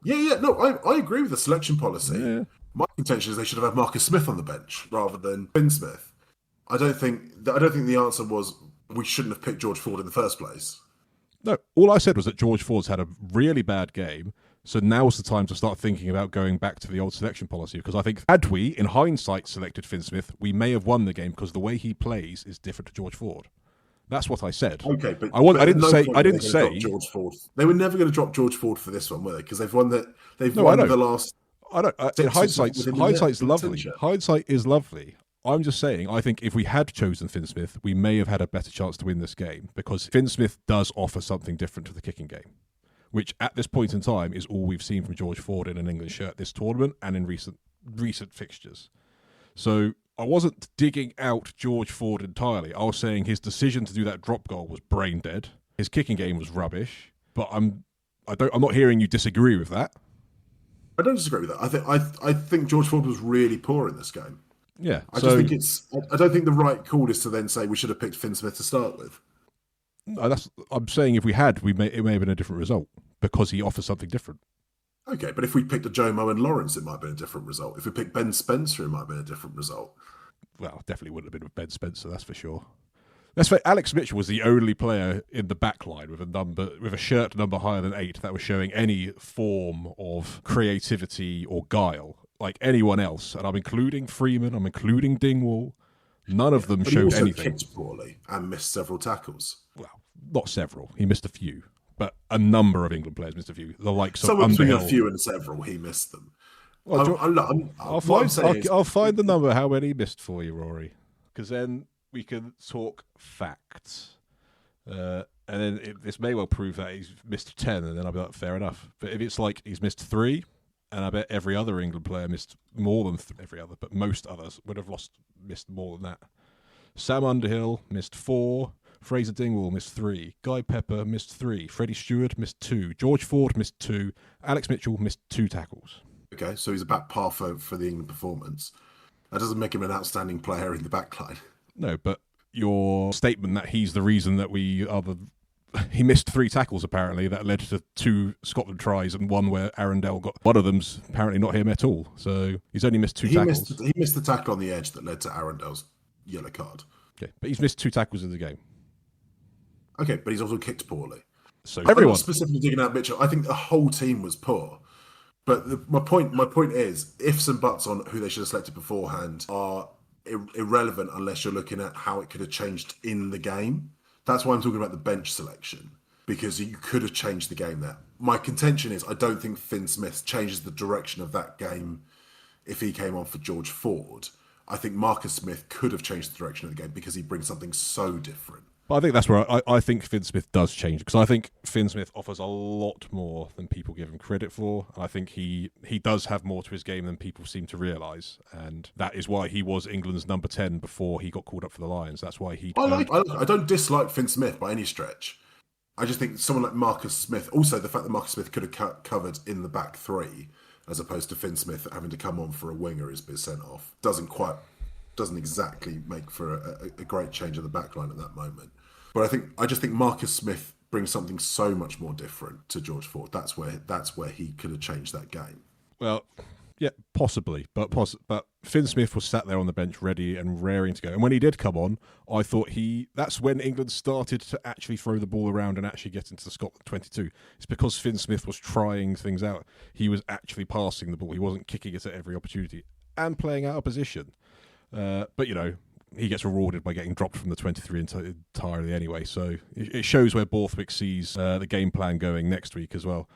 Yeah. No, I agree with the selection policy. Yeah. My contention is they should have had Marcus Smith on the bench rather than Finn Smith. I don't think the answer was we shouldn't have picked George Ford in the first place. No, all I said was that George Ford's had a really bad game, so now's the time to start thinking about going back to the old selection policy, because I think had we, in hindsight, selected Finn Smith, we may have won the game because the way he plays is different to George Ford. That's what I said. Okay, but I didn't say George Ford. They were never going to drop George Ford for this one, were they? Because they've won the last. I don't. In hindsight's lovely. Hindsight is lovely. I'm just saying, I think if we had chosen Finn Smith, we may have had a better chance to win this game, because Finn Smith does offer something different to the kicking game, which at this point in time is all we've seen from George Ford in an England shirt this tournament and in recent fixtures. So I wasn't digging out George Ford entirely. I was saying his decision to do that drop goal was brain dead. His kicking game was rubbish, but I'm not hearing you disagree with that. I don't disagree with that. I think George Ford was really poor in this game. Yeah, I don't think the right call is to then say we should have picked Finn Smith to start with. No, I'm saying if we had, it may have been a different result because he offers something different. Okay, but if we picked a Jomo and Lawrence, it might have been a different result. If we picked Ben Spencer, it might have been a different result. Well, definitely wouldn't have been with Ben Spencer, that's for sure. Let's say Alex Mitchell was the only player in the back line with a shirt number higher than 8 that was showing any form of creativity or guile, like anyone else. And I'm including Freeman, I'm including Dingwall. None of them showed anything. He kicked poorly and missed several tackles. Well, not several. He missed a few. But a number of England players missed a few. The likes of Somewhere between Underhill. a few and several, he missed them. Well, I'll find the number how many he missed for you, Rory. Because then we can talk facts. And then this may well prove that he's missed 10, and then I'll be like, fair enough. But if it's like he's missed 3, and I bet every other England player missed more than every other, but most others would have missed more than that. Sam Underhill missed 4. Fraser Dingwall missed 3. Guy Pepper missed 3. Freddie Stewart missed 2. George Ford missed 2. Alex Mitchell missed 2 tackles. Okay, so he's about par for the England performance. That doesn't make him an outstanding player in the backline. No, but your statement that he's the reason that he missed 3 tackles apparently that led to 2 Scotland tries and one where Arundel got one of them's apparently not him at all. So he's only missed 2 tackles. He missed the tackle on the edge that led to Arendel's yellow card. Okay, but he's missed 2 tackles in the game. Okay, but he's also kicked poorly. So everyone, I'm not specifically digging out Mitchell. I think the whole team was poor. But my point is, ifs and buts on who they should have selected beforehand are irrelevant unless you're looking at how it could have changed in the game. That's why I'm talking about the bench selection, because you could have changed the game there. My contention is I don't think Finn Smith changes the direction of that game if he came on for George Ford. I think Marcus Smith could have changed the direction of the game because he brings something so different. But I think that's where I think Finn Smith does change, because I think Finn Smith offers a lot more than people give him credit for. I think he does have more to his game than people seem to realise, and that is why he was England's number 10 before he got called up for the Lions. That's why he. I don't dislike Finn Smith by any stretch. I just think someone like Marcus Smith, also the fact that Marcus Smith could have covered in the back three as opposed to Finn Smith having to come on for a winger who's been sent off, doesn't exactly make for a great change of the back line at that moment. But I just think Marcus Smith brings something so much more different to George Ford. That's where he could have changed that game. Well, yeah, possibly, but Finn Smith was sat there on the bench, ready and raring to go. And when he did come on, I thought that's when England started to actually throw the ball around and actually get into the Scotland 22. It's because Finn Smith was trying things out. He was actually passing the ball. He wasn't kicking it at every opportunity and playing out of position. But he gets rewarded by getting dropped from the 23 entirely anyway. So it shows where Borthwick sees the game plan going next week as well.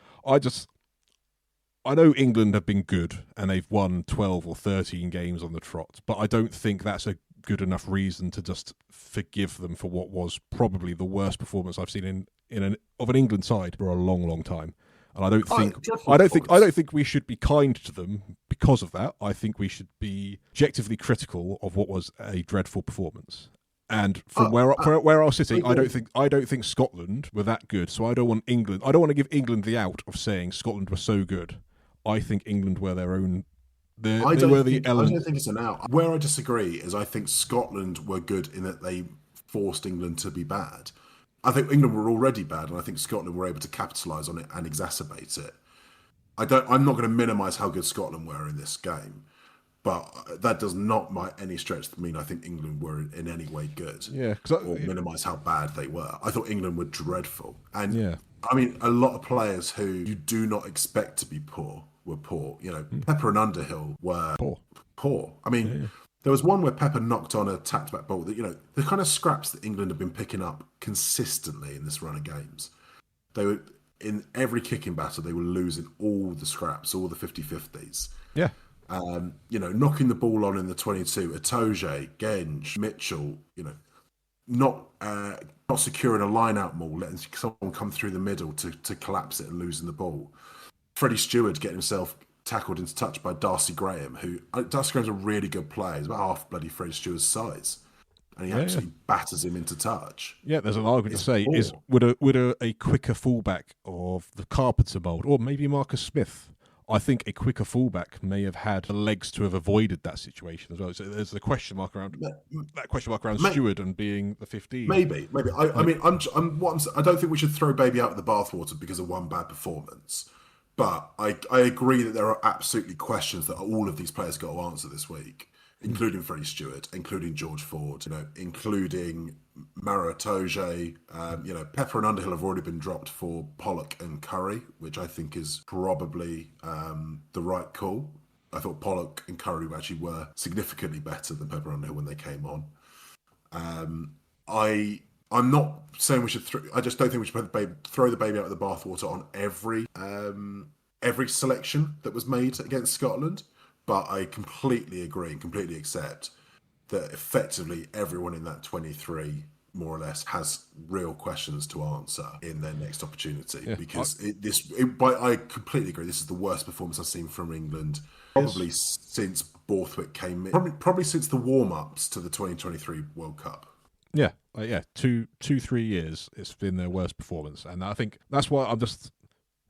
I know England have been good and they've won 12 or 13 games on the trot, but I don't think that's a good enough reason to just forgive them for what was probably the worst performance I've seen of an England side for a long, long time. And I don't think we should be kind to them because of that. I think we should be objectively critical of what was a dreadful performance. And from where I was sitting, I don't think Scotland were that good. So I don't want to give England the out of saying Scotland were so good. I think England were their own. I don't think it's an out. Where I disagree is I think Scotland were good in that they forced England to be bad. I think England were already bad, and I think Scotland were able to capitalise on it and exacerbate it. I'm not going to minimise how good Scotland were in this game, but that does not by any stretch mean I think England were in any way good. Yeah, or minimise how bad they were. I thought England were dreadful, and I mean a lot of players who you do not expect to be poor were poor. Pepper and Underhill were poor. I mean. There was one where Pepper knocked on a tapped back ball that, the kind of scraps that England have been picking up consistently in this run of games. They were, in every kicking battle, they were losing all the scraps, all the 50-50s. Yeah. Knocking the ball on in the 22, Atoje, Genge, Mitchell, not securing a line-out maul, letting someone come through the middle to collapse it and losing the ball. Freddie Stewart getting himself tackled into touch by Darcy Graham, Darcy Graham's a really good player. He's about half bloody Freddie Stewart's size. And he absolutely batters him into touch. Yeah, there's an argument to say, would a quicker fullback of the Carpenter mould, or maybe Marcus Smith, I think a quicker fullback may have had the legs to have avoided that situation as well. So there's a question mark around Stewart and being the 15. Maybe. I don't think we should throw baby out of the bathwater because of one bad performance. But I agree that there are absolutely questions that all of these players got to answer this week, including Freddie Stewart, including George Ford, including Mara Atoje. Pepper and Underhill have already been dropped for Pollock and Curry, which I think is probably the right call. I thought Pollock and Curry actually were significantly better than Pepper and Underhill when they came on. I'm not saying we should. I just don't think we should throw the baby out of the bathwater on every selection that was made against Scotland. But I completely agree and completely accept that effectively everyone in that 23, more or less, has real questions to answer in their next opportunity. Yeah, because I completely agree. This is the worst performance I've seen from England probably since Borthwick came in. Probably since the warm-ups to the 2023 World Cup. Yeah, 2-3 years, it's been their worst performance, and I think that's why I'm just,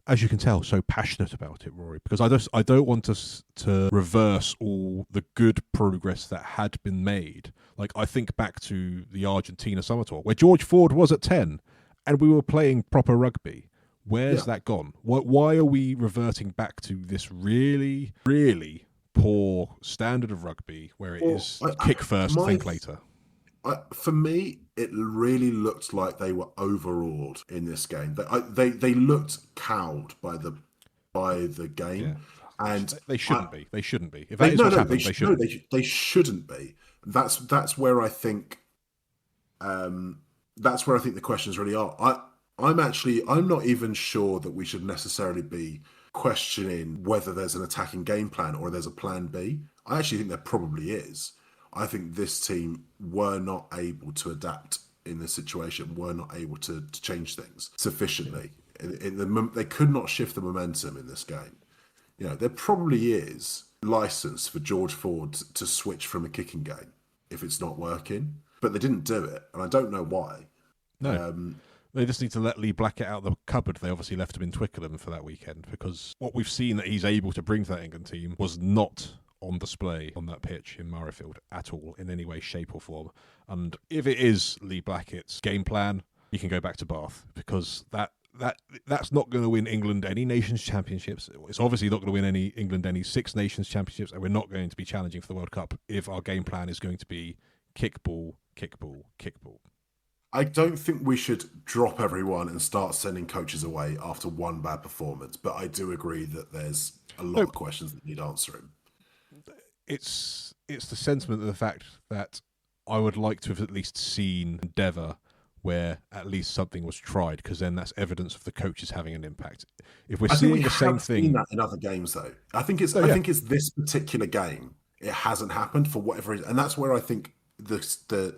as you can tell, so passionate about it, Rory, because I don't want us to reverse all the good progress that had been made. Like, I think back to the Argentina summer tour, where George Ford was at 10, and we were playing proper rugby. Where's that gone? Why are we reverting back to this really, really poor standard of rugby, where it is kick first, think later? For me, it really looked like they were overawed in this game. They looked cowed by the game, and they shouldn't be. They shouldn't be. If that is what's happened, they shouldn't. They shouldn't be. That's where I think that's where I think the questions really are. I'm not even sure that we should necessarily be questioning whether there's an attacking game plan or there's a plan B. I actually think there probably is. I think this team were not able to adapt in this situation, were not able to change things sufficiently. They could not shift the momentum in this game. There probably is license for George Ford to switch from a kicking game if it's not working, but they didn't do it, and I don't know why. No. They just need to let Lee Blackett out of the cupboard. They obviously left him in Twickenham for that weekend, because what we've seen that he's able to bring to that England team was not on display on that pitch in Murrayfield at all, in any way, shape or form. And if it is Lee Blackett's game plan, he can go back to Bath, because that's not going to win England any Nations Championships. It's obviously not going to win England any Six Nations Championships, and we're not going to be challenging for the World Cup if our game plan is going to be kick ball, kick ball, kick ball. I don't think we should drop everyone and start sending coaches away after one bad performance, but I do agree that there's a lot of questions that need answering. It's the sentiment of the fact that I would like to have at least seen endeavour where at least something was tried, because then that's evidence of the coaches having an impact. If we're seeing the same thing, seen that in other games, though, I think it's this particular game. It hasn't happened for whatever reason, and that's where I think the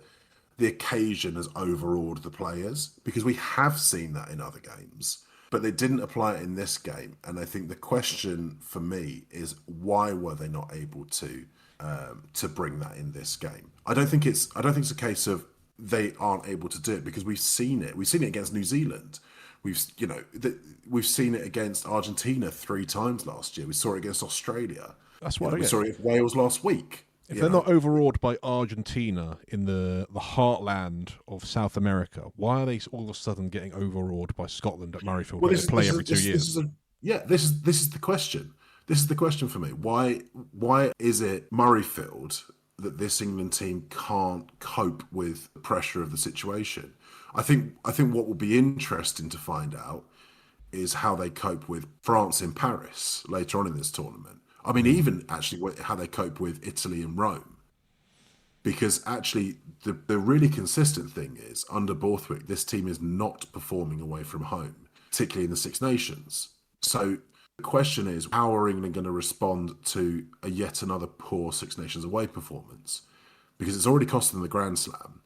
occasion has overawed the players, because we have seen that in other games, but they didn't apply it in this game. And I think the question for me is, why were they not able to bring that in this game? I don't think it's a case of they aren't able to do it, because we've seen it. We've seen it against New Zealand. We've seen it against Argentina 3 times last year. We saw it against Australia. That's what we saw it with Wales last week. If they're not overawed by Argentina in the heartland of South America, why are they all of a sudden getting overawed by Scotland at Murrayfield, where they play every 2 years? This is the question. This is the question for me. Why is it Murrayfield that this England team can't cope with the pressure of the situation? I think what will be interesting to find out is how they cope with France in Paris later on in this tournament. I mean, even actually how they cope with Italy and Rome. Because actually, the really consistent thing is, under Borthwick, this team is not performing away from home, particularly in the Six Nations. So the question is, how are England going to respond to a yet another poor Six Nations away performance? Because it's already cost them the Grand Slam.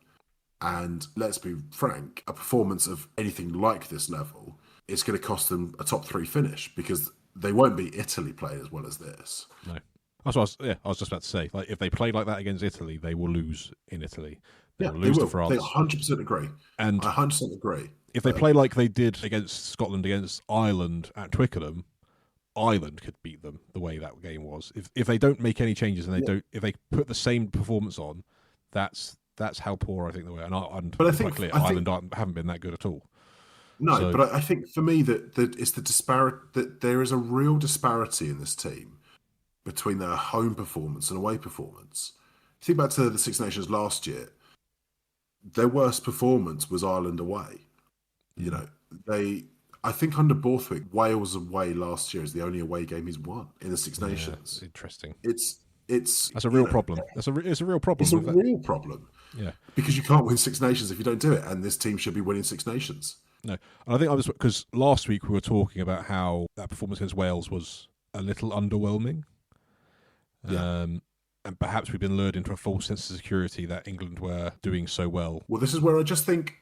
And let's be frank, a performance of anything like this level, it's going to cost them a top 3 finish, because they won't beat Italy playing as well as this. No. That's what I was just about to say. Like, if they play like that against Italy, they will lose in Italy. They will lose to France. They 100% agree. And I 100% agree. If they play like they did against Scotland, against Ireland at Twickenham, Ireland could beat them the way that game was. If they don't make any changes and if they put the same performance on, that's how poor I think they were. But I think Ireland haven't been that good at all. No, but I think for me that it's the disparate, that there is a real disparity in this team between their home performance and away performance. Think back to the Six Nations last year. Their worst performance was Ireland away. I think under Borthwick, Wales away last year is the only away game he's won in the Six Nations. It's interesting. That's a real problem. It's a real problem. It's a real problem. Yeah, because you can't win Six Nations if you don't do it, and this team should be winning Six Nations. No, and I think because last week we were talking about how that performance against Wales was a little underwhelming. Yeah. And perhaps we've been lured into a false sense of security that England were doing so well. Well, this is where I just think,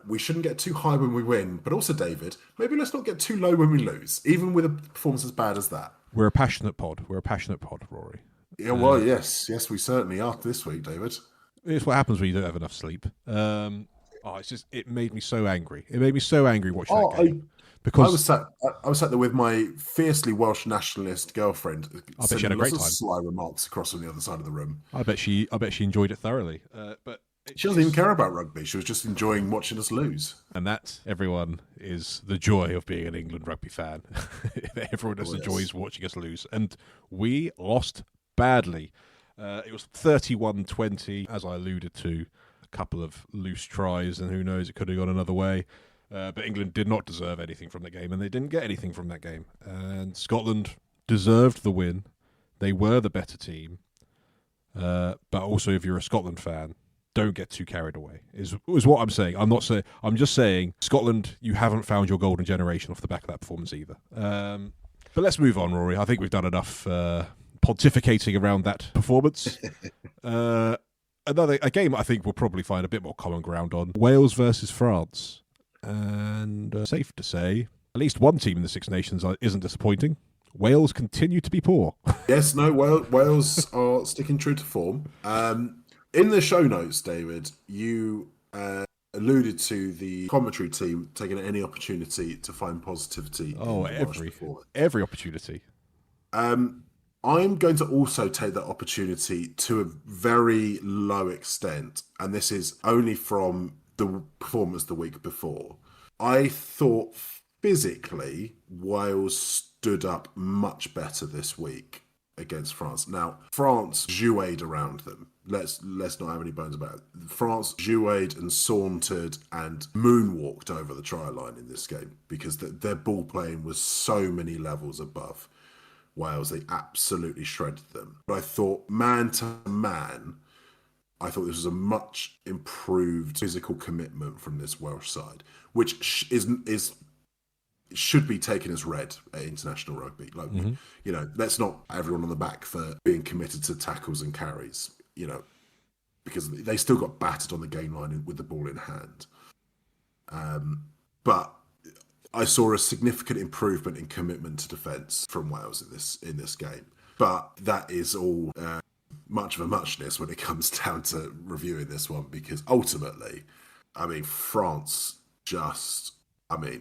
we shouldn't get too high when we win, but also, David, maybe let's not get too low when we lose, even with a performance as bad as that. We're a passionate pod, Rory. Yeah, well, yes, we certainly are this week, David. It's what happens when you don't have enough sleep. It made me so angry. It made me so angry watching that game. Because I was sat there with my fiercely Welsh nationalist girlfriend. I bet she had a great time. Sly remarks across on the other side of the room. I bet she enjoyed it thoroughly. But she doesn't even care about rugby. She was just enjoying watching us lose. And that, everyone, is the joy of being an England rugby fan. Everyone just enjoys watching us lose. And we lost badly. It was 31-20, as I alluded to. A couple of loose tries, and who knows, it could have gone another way. But England did not deserve anything from the game, and they didn't get anything from that game. And Scotland deserved the win. They were the better team. But also, if you're a Scotland fan, don't get too carried away. Is what I'm saying. I'm not saying. I'm just saying Scotland. You haven't found your golden generation off the back of that performance either. But let's move on, Rory. I think we've done enough pontificating around that performance. A game I think we'll probably find a bit more common ground on: Wales versus France. And safe to say, at least one team in the Six Nations isn't disappointing. Wales continue to be poor. Yes, no, Wales are sticking true to form. In the show notes, David, you alluded to the commentary team taking any opportunity to find positivity. Oh, every opportunity. I'm going to also take that opportunity to a very low extent, and this is only from the performance the week before. I thought physically Wales stood up much better this week against France. Now, France joued around them. Let's not have any bones about it. France joued and sauntered and moonwalked over the try line in this game because their ball playing was so many levels above Wales. They absolutely shredded them. But I thought man to man, I thought this was a much improved physical commitment from this Welsh side, which should be taken as read at international rugby. Like, let's not pat everyone on the back for being committed to tackles and carries, because they still got battered on the game line with the ball in hand. But I saw a significant improvement in commitment to defence from Wales in this game. But that is all much of a muchness when it comes down to reviewing this one, because ultimately, France just, they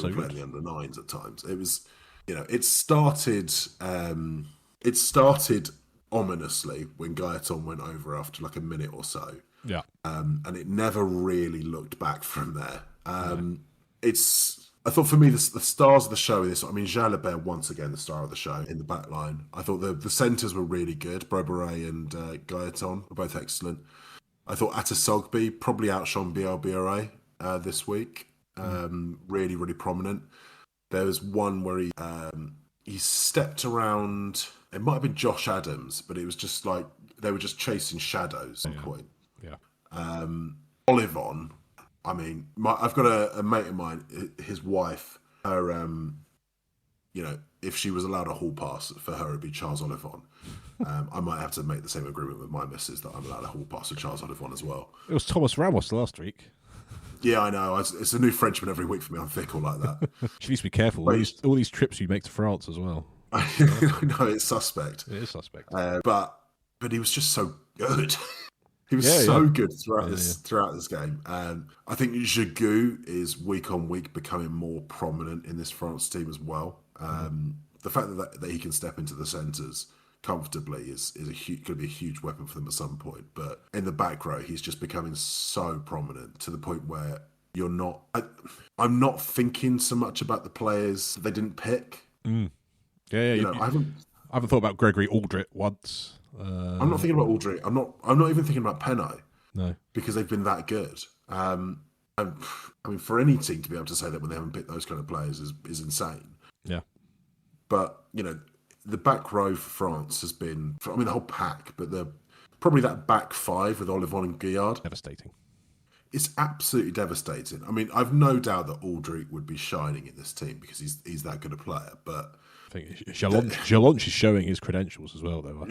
were playing the under nines at times. It was, it started ominously when Gaetan went over after like a minute or so. Yeah. And it never really looked back from there. I thought for me, the stars of the show in this, Jalabert once again, the star of the show in the back line. I thought the centres were really good. Broberet and Gaetan were both excellent. I thought Atasogby probably outshone BLBRA this week. Really, really prominent. There was one where he stepped around. It might have been Josh Adams, but it was just like they were just chasing shadows at some point. Yeah. Olivon. I've got a mate of mine. His wife. Her, if she was allowed a hall pass for her, it'd be Charles Olivon. I might have to make the same agreement with my missus that I'm allowed a hall pass for Charles Olivon as well. It was Thomas Ramos last week. Yeah, I know. It's a new Frenchman every week for me. I'm fickle like that. She needs to be careful. All these trips you make to France as well. No, it's suspect. It is suspect. But he was just so good. He was good throughout this game. I think Giroud is week on week becoming more prominent in this France team as well. The fact that he can step into the centres comfortably is going to be a huge weapon for them at some point. But in the back row, he's just becoming so prominent to the point where I'm not thinking so much about the players they didn't pick. Yeah. I haven't thought about Gregory Aldrit once. I'm not thinking about Aldrit. I'm not even thinking about Penai. No, because they've been that good. For any team to be able to say that when they haven't picked those kind of players is insane. Yeah, but the back row for France has been, the whole pack, but probably that back five with Olivon and Guillard. Devastating. It's absolutely devastating. I've no doubt that Aldrit would be shining in this team because he's that good a player. But I think Jalonche is showing his credentials as well, though.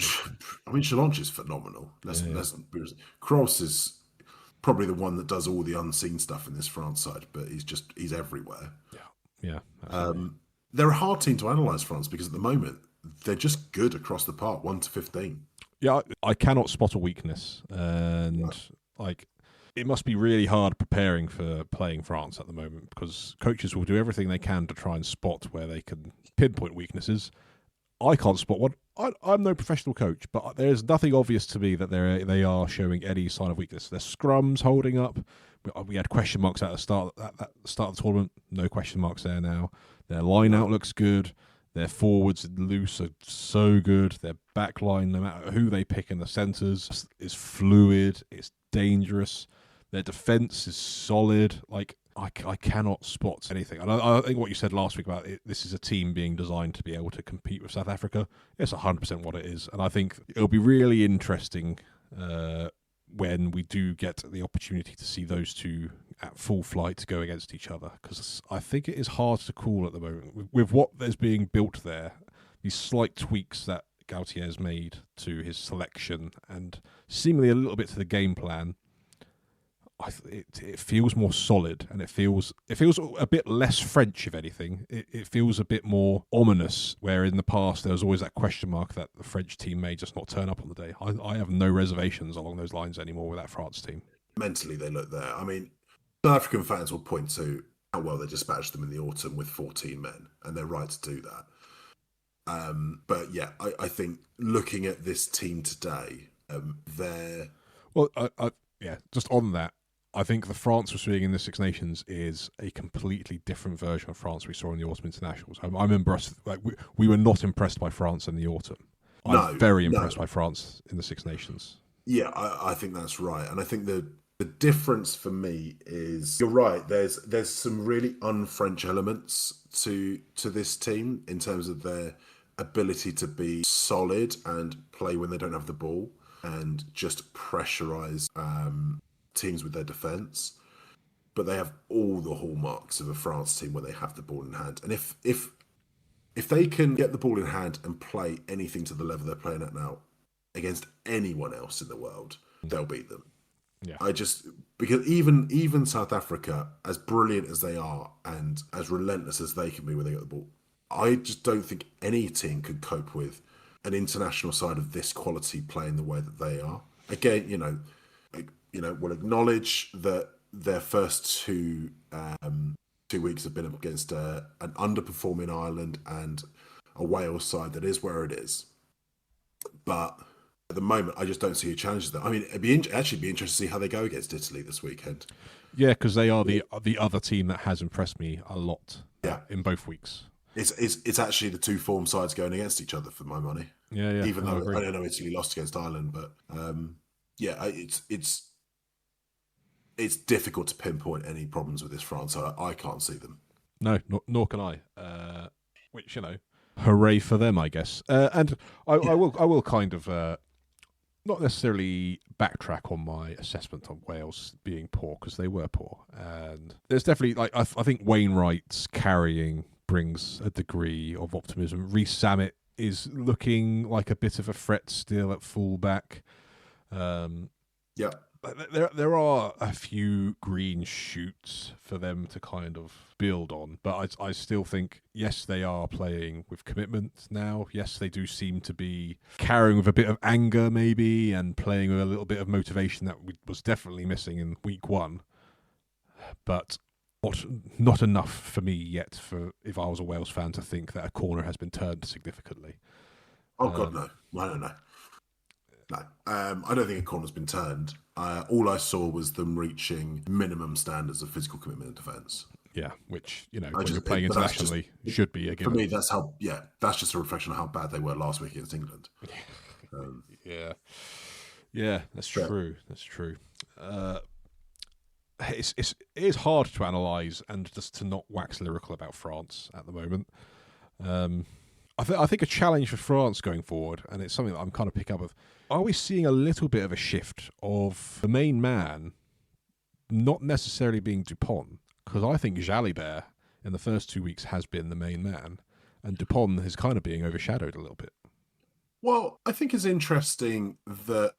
Jalonche is phenomenal. Kroos is probably the one that does all the unseen stuff in this France side, but he's everywhere. Yeah. They're a hard team to analyse, France, because at the moment they're just good across the park, 1 to 15. Yeah, I cannot spot a weakness, and it must be really hard preparing for playing France at the moment because coaches will do everything they can to try and spot where they can pinpoint weaknesses. I can't spot one. I'm no professional coach, but there's nothing obvious to me that they are showing any sign of weakness. Their scrum's holding up. We had question marks at the start of the tournament. No question marks there now. Their line out looks good. Their forwards and loose are so good. Their back line, no matter who they pick in the centres, is fluid. It's dangerous. Their defence is solid. I cannot spot anything. And I think what you said last week about this is a team being designed to be able to compete with South Africa. It's 100% what it is. And I think it'll be really interesting when we do get the opportunity to see those two at full flight go against each other, because I think it is hard to call at the moment with what is being built there. These slight tweaks that Gautier's made to his selection and seemingly a little bit to the game plan, it feels more solid, and it feels a bit less French, if anything. It feels a bit more ominous, where in the past there was always that question mark that the French team may just not turn up on the day. I have no reservations along those lines anymore with that France team. Mentally, they look there. I mean, South African fans will point to how well they dispatched them in the autumn with 14 men, and they're right to do that. But yeah, I think looking at this team today, they're... Well, just on that, I think the France we're seeing in the Six Nations is a completely different version of France we saw in the autumn internationals. I remember us, we were not impressed by France in the autumn. I'm very impressed by France in the Six Nations. Yeah, I think that's right. And I think the difference for me is, you're right, there's some really un-French elements to this team in terms of their ability to be solid and play when they don't have the ball and just pressurise teams with their defence. But they have all the hallmarks of a France team when they have the ball in hand. And if they can get the ball in hand and play anything to the level they're playing at now against anyone else in the world, they'll beat them. Yeah. Because even South Africa, as brilliant as they are and as relentless as they can be when they get the ball, I just don't think any team could cope with an international side of this quality playing the way that they are. Again, we'll acknowledge that their first two weeks have been up against an underperforming Ireland and a Wales side that is where it is. But at the moment, I just don't see a challenge there. I mean, it'd be interesting to see how they go against Italy this weekend. Yeah, because they are the other team that has impressed me a lot. In both weeks. It's actually the two form sides going against each other for my money. Yeah. Even though I don't know Italy lost against Ireland, but it's difficult to pinpoint any problems with this France. I can't see them. No, nor can I. Which, hooray for them, I guess. And I will kind of not necessarily backtrack on my assessment of Wales being poor, because they were poor. And there's definitely, I think Wainwright's carrying brings a degree of optimism. Reece Samet is looking like a bit of a threat still at fullback. There are a few green shoots for them to kind of build on, but I still think, yes, they are playing with commitment now. Yes, they do seem to be carrying with a bit of anger maybe, and playing with a little bit of motivation that was definitely missing in week one. But not enough for me yet, for if I was a Wales fan, to think that a corner has been turned significantly. Oh God, no. I don't know. No, I don't think a corner's been turned. All I saw was them reaching minimum standards of physical commitment and defence. Yeah, which, when you're playing internationally, should be a given. For me, that's just a reflection of how bad they were last week against England. Yeah, that's true. That's true. It is hard to analyse and just to not wax lyrical about France at the moment. I think a challenge for France going forward, and it's something that I'm kind of picking up with, are we seeing a little bit of a shift of the main man not necessarily being Dupont? Because I think Jalibert in the first 2 weeks has been the main man, and Dupont is kind of being overshadowed a little bit. Well, I think it's interesting that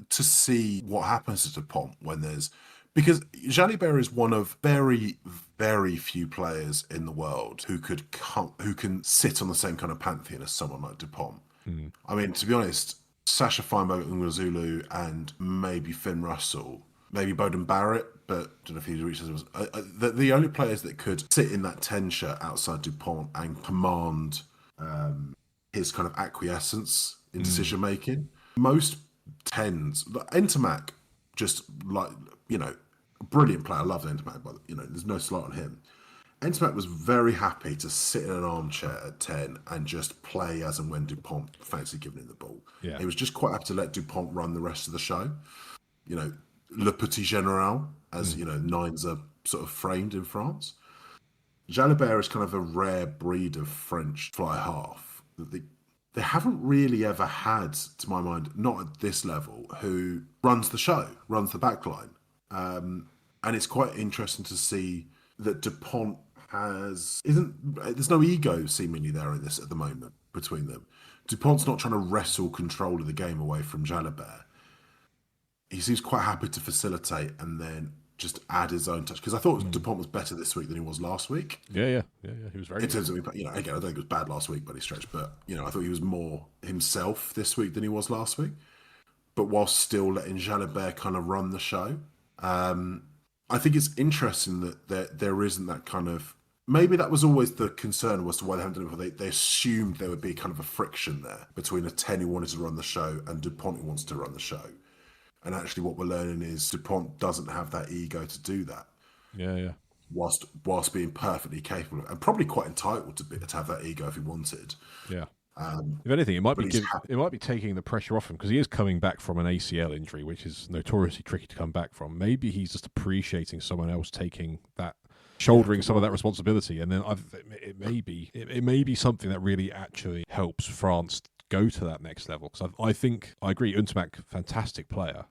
to see what happens to Dupont when there's... Because Jalibert is one of very, very few players in the world who can sit on the same kind of pantheon as someone like Dupont. I mean, to be honest, Sasha Feinberg-Ngazulu and maybe Finn Russell, maybe Bowden Barrett, but I don't know if he reaches... the only players that could sit in that 10 shirt outside Dupont and command his kind of acquiescence in decision-making. Most 10s... Entermac, just like, a brilliant player. I love Entermac, but there's no slight on him. Entermac was very happy to sit in an armchair at 10 and just play as and when Dupont fancied giving him the ball. Yeah. He was just quite happy to let Dupont run the rest of the show. Le Petit Général, as nines are sort of framed in France. Jalibert is kind of a rare breed of French fly half. they haven't really ever had, to my mind, not at this level, who runs the show, runs the backline. And it's quite interesting to see that DuPont there's no ego seemingly there in this at the moment between them. DuPont's not trying to wrestle control of the game away from Jalabert. He seems quite happy to facilitate and then just add his own touch. Because I thought DuPont was better this week than he was last week. Yeah. He was very in terms of, again, I don't think it was bad last week by any stretch, but I thought he was more himself this week than he was last week. But while still letting Jalabert kind of run the show. I think it's interesting that there isn't that kind of. Maybe that was always the concern as to why they haven't done it before. They assumed there would be kind of a friction there between a 10 who wanted to run the show and DuPont who wants to run the show. And actually what we're learning is DuPont doesn't have that ego to do that. Yeah. Whilst being perfectly capable and probably quite entitled to have that ego if he wanted. Yeah. If anything, it might be taking the pressure off him because he is coming back from an ACL injury, which is notoriously tricky to come back from. Maybe he's just appreciating someone else taking that, shouldering some of that responsibility, and then it may be something that really actually helps France go to that next level. Because I agree, Untemak, fantastic player,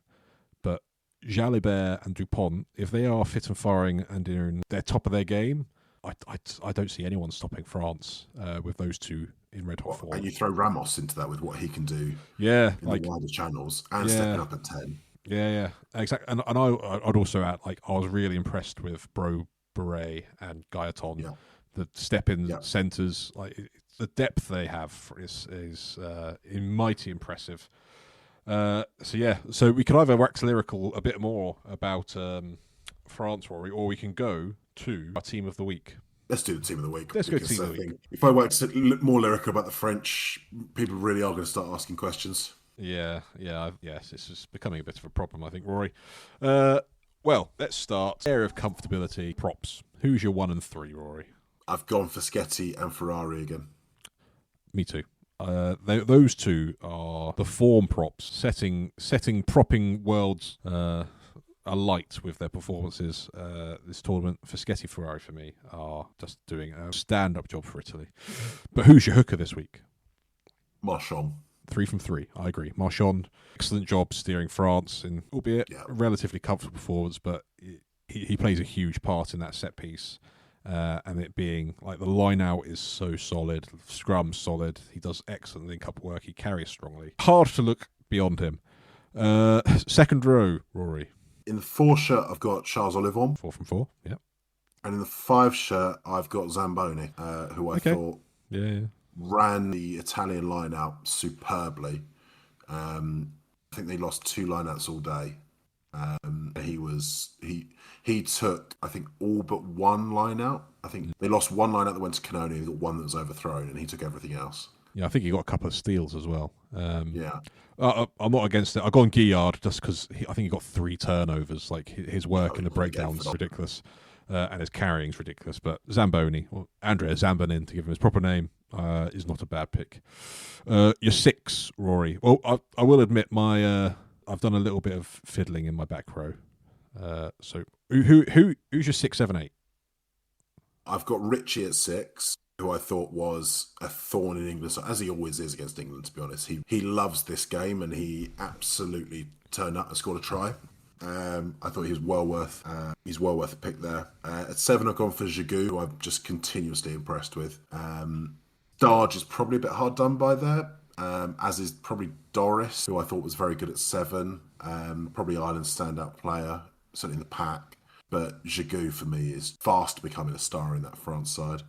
but Jalibert and Dupont, if they are fit and firing and in their top of their game, I don't see anyone stopping France with those two in red hot form. And you throw Ramos into that with what he can do, in the wider channels and stepping up at 10. Yeah, exactly. And I'd also add, I was really impressed with Bro Beret and Gaetan. Yeah. The step in centres, the depth they have is mighty impressive. So we could either wax lyrical a bit more about France, Rory, or we can go to our team of the week. Let's do the team of the week. Let's go team of the week. If I wax more lyrical about the French, people really are going to start asking questions. Yes, this is becoming a bit of a problem, I think, Rory. Well, let's start. Area of comfortability, props. Who's your 1 and 3, Rory? I've gone for Schetti and Ferrari again. Me too. Those two are the form props, setting propping worlds alight with their performances this tournament. Schetti, Ferrari for me are just doing a stand-up job for Italy. But who's your hooker this week? Marchand. 3 from 3, I agree. Marchand, excellent job steering France in, albeit a relatively comfortable performance, but he plays a huge part in that set piece. And it being the line out is so solid, scrum solid. He does excellent link-up work. He carries strongly. Hard to look beyond him. Second row, Rory. In the 4 shirt, I've got Charles Olivon. 4 from 4, yeah. And in the 5 shirt, I've got Zamboni, who I thought ran the Italian line out superbly. I think they lost 2 lineouts all day. He took, I think, all but 1 line out. I think they lost 1 line out that went to Canoni, they got 1 that was overthrown, and he took everything else. Yeah, I think he got a couple of steals as well. I'm not against it. I've gone Guillard just because I think he got 3 turnovers. His work in the breakdown's ridiculous, and his carrying's ridiculous. But Zamboni, or Andrea Zambonin, to give him his proper name, is not a bad pick. Your 6, Rory. Well, I will admit I've done a little bit of fiddling in my back row. So who's your 6, 7, 8? I've got Richie at 6, who I thought was a thorn in England, as he always is against England, to be honest. He loves this game, and he absolutely turned up and scored a try. I thought he was well worth a pick there. At 7, I've gone for Gigoux, who I'm just continuously impressed with. Darge is probably a bit hard done by there, as is probably Doris, who I thought was very good at 7. Probably Ireland's standout player, certainly in the pack. But Gigoux, for me, is fast becoming a star in that France side.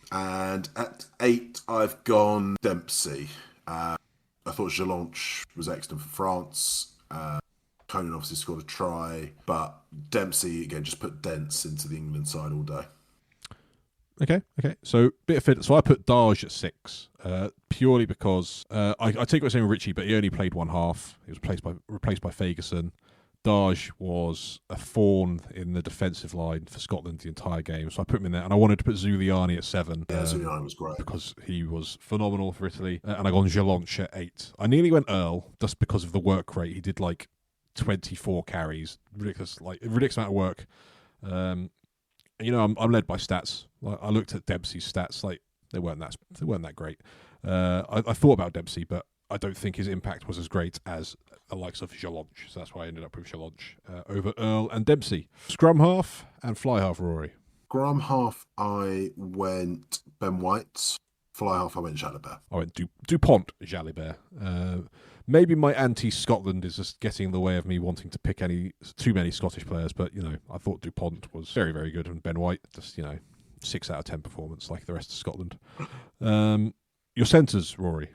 And at 8, I've gone Dempsey. I thought Jelonch was excellent for France. Conan obviously scored a try. But Dempsey, again, just put dents into the England side all day. Okay. So bit of fit. So I put Darge at 6, purely because I take what you're saying with Richie, but he only played 1 half. He was replaced by Ferguson. Darge was a thorn in the defensive line for Scotland the entire game, so I put him in there. And I wanted to put Zuliani at 7. Yeah, Zuliani was great because he was phenomenal for Italy. And I got Jelonch at 8. I nearly went Earl just because of the work rate. He did 24 carries, ridiculous amount of work. I'm led by stats. I looked at Dempsey's stats; they weren't that great. I thought about Dempsey, but I don't think his impact was as great as the likes of Jalonge. So that's why I ended up with Jalonge over Earl and Dempsey. Scrum half and fly half, Rory. Scrum half, I went Ben White. Fly half, I went Jalibert. I went DuPont Jalibert. Maybe my anti-Scotland is just getting in the way of me wanting to pick too many Scottish players, but, I thought DuPont was very, very good, and Ben White, just, 6 out of 10 performance like the rest of Scotland. Your centres, Rory?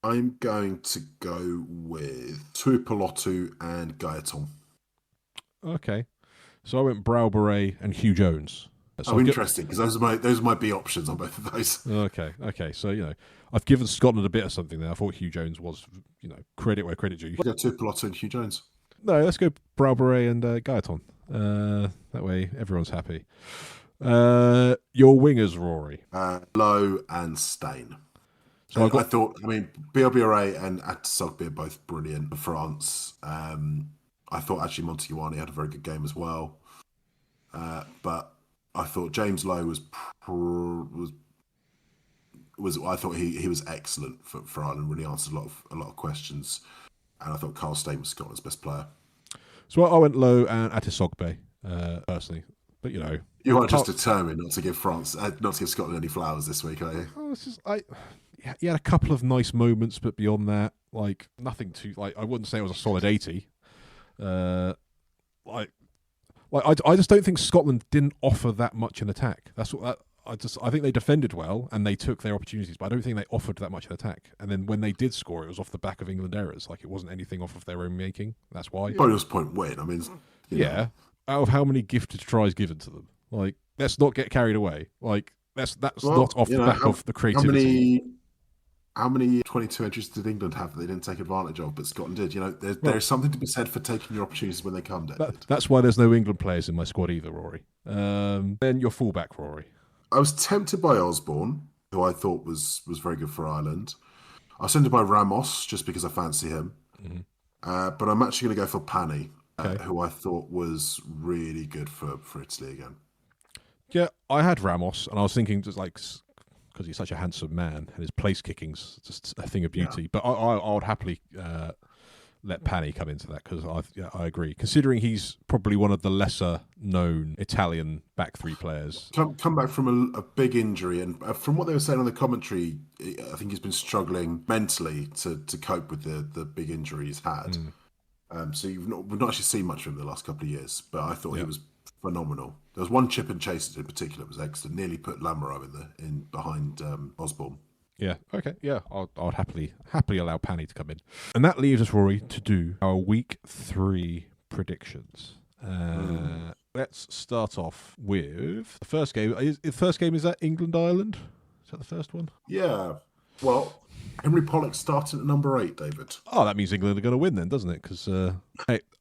I'm going to go with Tuipulotu and Gaetan. Okay. So I went Brow Beret and Hugh Jones. So interesting, because those might be options on both of those. Okay. So, I've given Scotland a bit of something there. I thought Hugh Jones was, credit where credit due. We'll go Tuipulotu and Hugh Jones. No, let's go Brow Beret and Gaetan. That way everyone's happy. Your wingers, Rory? Lowe and Stain. So I thought, BLBRA and Atisogbe are both brilliant for France. I thought actually Monteguani had a very good game as well. But I thought James Lowe was I thought he was excellent for Ireland. Really answered a lot of questions, and I thought Carl Stain was Scotland's best player. So I went Lowe and Atisogbe personally, but you are just determined not to give Scotland any flowers this week, are you? He had a couple of nice moments, but beyond that, nothing too I wouldn't say it was a solid 80. I just don't think Scotland didn't offer that much in attack. That's what I think they defended well and they took their opportunities, but I don't think they offered that much in attack. And then when they did score, it was off the back of England errors. It wasn't anything off of their own making. That's why. Bonus point win. Yeah. Out of how many gifted tries given to them? Let's not get carried away. That's not off the back of the creativity. How many 22 entries did England have that they didn't take advantage of, but Scotland did? There's something to be said for taking your opportunities when they come, David. That's why there's no England players in my squad either, Rory. Then your fullback, Rory. I was tempted by Osborne, who I thought was very good for Ireland. I was tempted by Ramos, just because I fancy him. Mm-hmm. But I'm actually going to go for Pani, who I thought was really good for Italy again. Yeah, I had Ramos, and I was thinking just because he's such a handsome man and his place kicking's just a thing of beauty. Yeah. But I would happily let Pani come into that because I agree. Considering he's probably one of the lesser known Italian back three players. Come back from a big injury, and from what they were saying on the commentary, I think he's been struggling mentally to cope with the big injury he's had. So we've not actually seen much of him the last couple of years, but I thought he was phenomenal. There was one chip and chase in particular that was excellent. Nearly put Lamoureux in behind Osborne. Yeah. Okay. Yeah. I'd happily allow Pani to come in, and that leaves us, Rory, to do our week 3 predictions. Let's start off with the first game. The first game is that England Ireland. Is that the first one? Yeah. Well, Henry Pollock started at number 8, David. Oh, that means England are going to win then, doesn't it? Because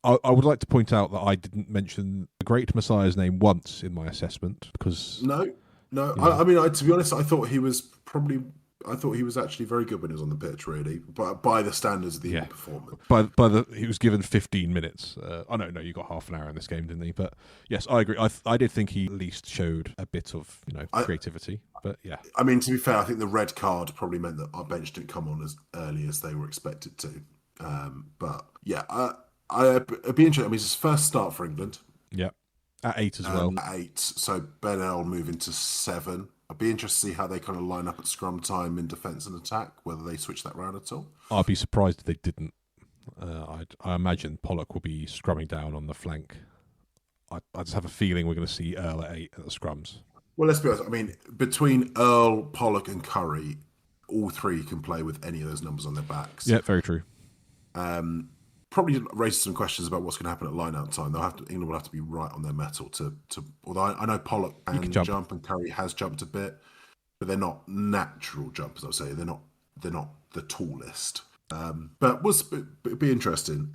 I would like to point out that I didn't mention the Great Messiah's name once in my assessment because no. To be honest, I thought he was actually very good when he was on the pitch, really, but by the standards of the England performance. He was given 15 minutes. No, you got half an hour in this game, didn't he? But yes, I agree. I did think he at least showed a bit of creativity. But yeah, to be fair, I think the red card probably meant that our bench didn't come on as early as they were expected to. But yeah, it'd be interesting. It's his first start for England. Yeah, at 8 as well. At 8, so Benel moving to 7. I'd be interested to see how they kind of line up at scrum time in defence and attack, whether they switch that round at all. I'd be surprised if they didn't. I imagine Pollock will be scrumming down on the flank. I just have a feeling we're going to see Earl at 8 at the scrums. Well, let's be honest. Between Earl, Pollock and Curry, all 3 can play with any of those numbers on their backs. Yeah, very true. Probably raises some questions about what's going to happen at line-out time. England will have to be right on their mettle to. Although I know Pollock can jump and Curry has jumped a bit, but they're not natural jumpers. I'll say they're not the tallest. But it'd be interesting.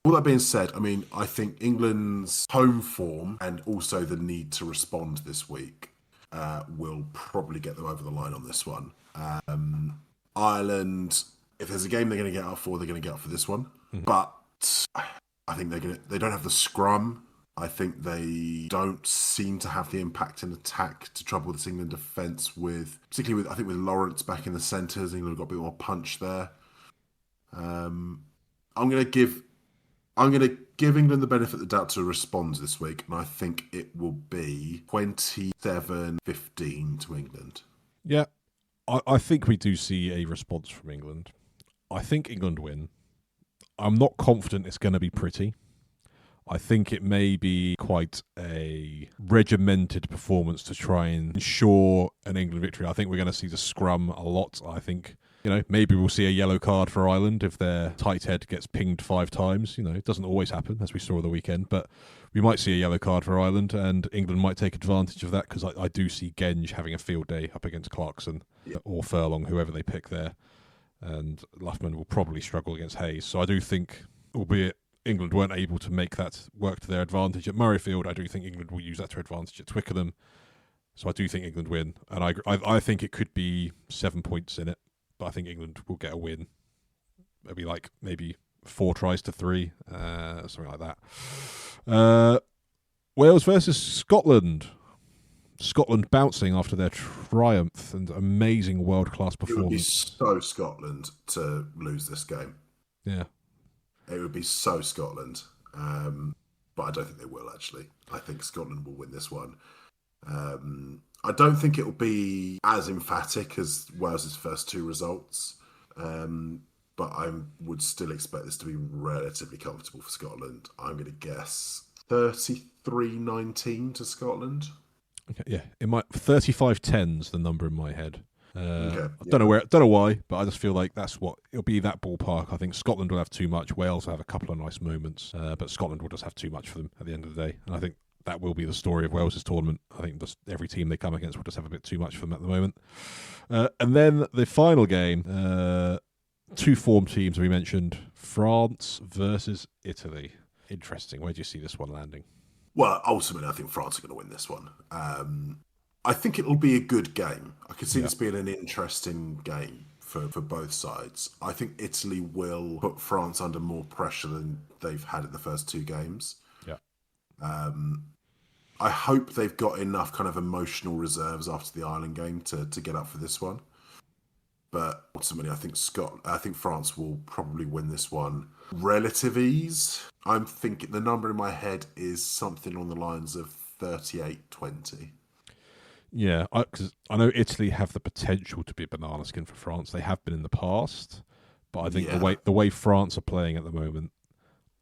All that being said, I think England's home form and also the need to respond this week will probably get them over the line on this one. Ireland, if there's a game they're going to get up for, they're going to get up for this one. Mm-hmm. But I think they don't have the scrum I think they don't seem to have the impact in attack to trouble this England defence particularly with Lawrence back in the centres. England got a bit more punch there. I'm going to give England the benefit of the doubt to respond this week, and I think it will be 27-15 to England. Yeah, I think we do see a response from England. I think England win. I'm not confident it's going to be pretty. I think it may be quite a regimented performance to try and ensure an England victory. I think we're going to see the scrum a lot. I think, maybe we'll see a yellow card for Ireland if their tight head gets pinged 5 times. It doesn't always happen, as we saw the weekend, but we might see a yellow card for Ireland, and England might take advantage of that, because I do see Genge having a field day up against Clarkson or Furlong, whoever they pick there. And Loughman will probably struggle against Hayes. So I do think, albeit England weren't able to make that work to their advantage at Murrayfield, I do think England will use that to advantage at Twickenham. So I do think England win. And I think it could be 7 points in it, but I think England will get a win. It'll be like maybe 4 tries to 3, something like that. Wales versus Scotland. Scotland bouncing after their triumph and amazing world-class performance. It would be so Scotland to lose this game. Yeah. It would be so Scotland. But I don't think they will, actually. I think Scotland will win this one. I don't think it will be as emphatic as Wales' first 2 results. But I would still expect this to be relatively comfortable for Scotland. I'm going to guess 33-19 to Scotland. Okay, yeah, it might 35-10's the number in my head. Okay, don't know why, but I just feel like it'll be that ballpark. I think Scotland will have too much. Wales will have a couple of nice moments, but Scotland will just have too much for them at the end of the day. And I think that will be the story of Wales' tournament. I think just every team they come against will just have a bit too much for them at the moment. And then the final game, 2 form teams we mentioned, France versus Italy. Interesting. Where do you see this one landing? Well, ultimately, I think France are going to win this one. I think it'll be a good game. I could see this being an interesting game for both sides. I think Italy will put France under more pressure than they've had in the first 2 games. Yeah. I hope they've got enough kind of emotional reserves after the Ireland game to get up for this one. But ultimately, I think France will probably win this one. Relative ease, I'm thinking the number in my head is something on the lines of 38-20. Yeah, because I know Italy have the potential to be a banana skin for France. They have been in the past, but I think the way France are playing at the moment,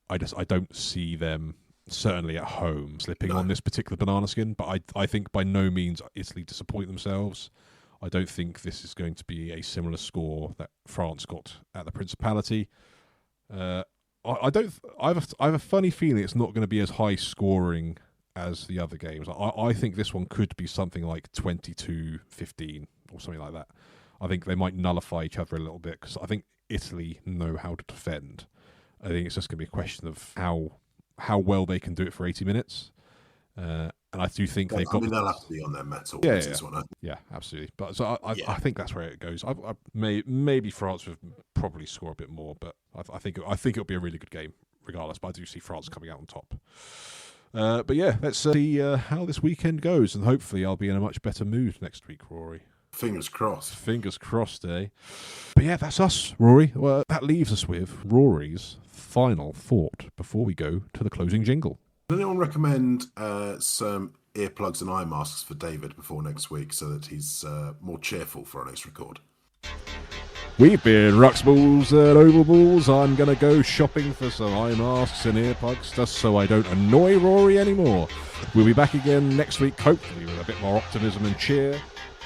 I don't see them, certainly at home, slipping on this particular banana skin. But I think by no means Italy disappoint themselves. I don't think this is going to be a similar score that France got at the Principality. I have a funny feeling it's not going to be as high scoring as the other games. I think this one could be something like 22-15 or something like that. I think they might nullify each other a little bit, because I think Italy know how to defend. I think it's just going to be a question of how well they can do it for 80 minutes. And I do think they've got. They'll have to be on their mettle. Yeah, absolutely. But so I think that's where it goes. Maybe France would probably score a bit more, but I think it'll be a really good game regardless. But I do see France coming out on top. But yeah, let's see how this weekend goes, and hopefully I'll be in a much better mood next week, Rory. Fingers crossed. Fingers crossed, eh? But yeah, that's us, Rory. Well, that leaves us with Rory's final thought before we go to the closing jingle. Does anyone recommend some earplugs and eye masks for David before next week so that he's more cheerful for our next record? We've been Ruxballs and Oval Balls. I'm going to go shopping for some eye masks and earplugs just so I don't annoy Rory anymore. We'll be back again next week, hopefully with a bit more optimism and cheer.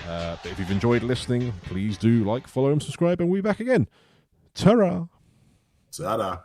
But if you've enjoyed listening, please do like, follow and subscribe, and we'll be back again. Ta-ra! Ta-da!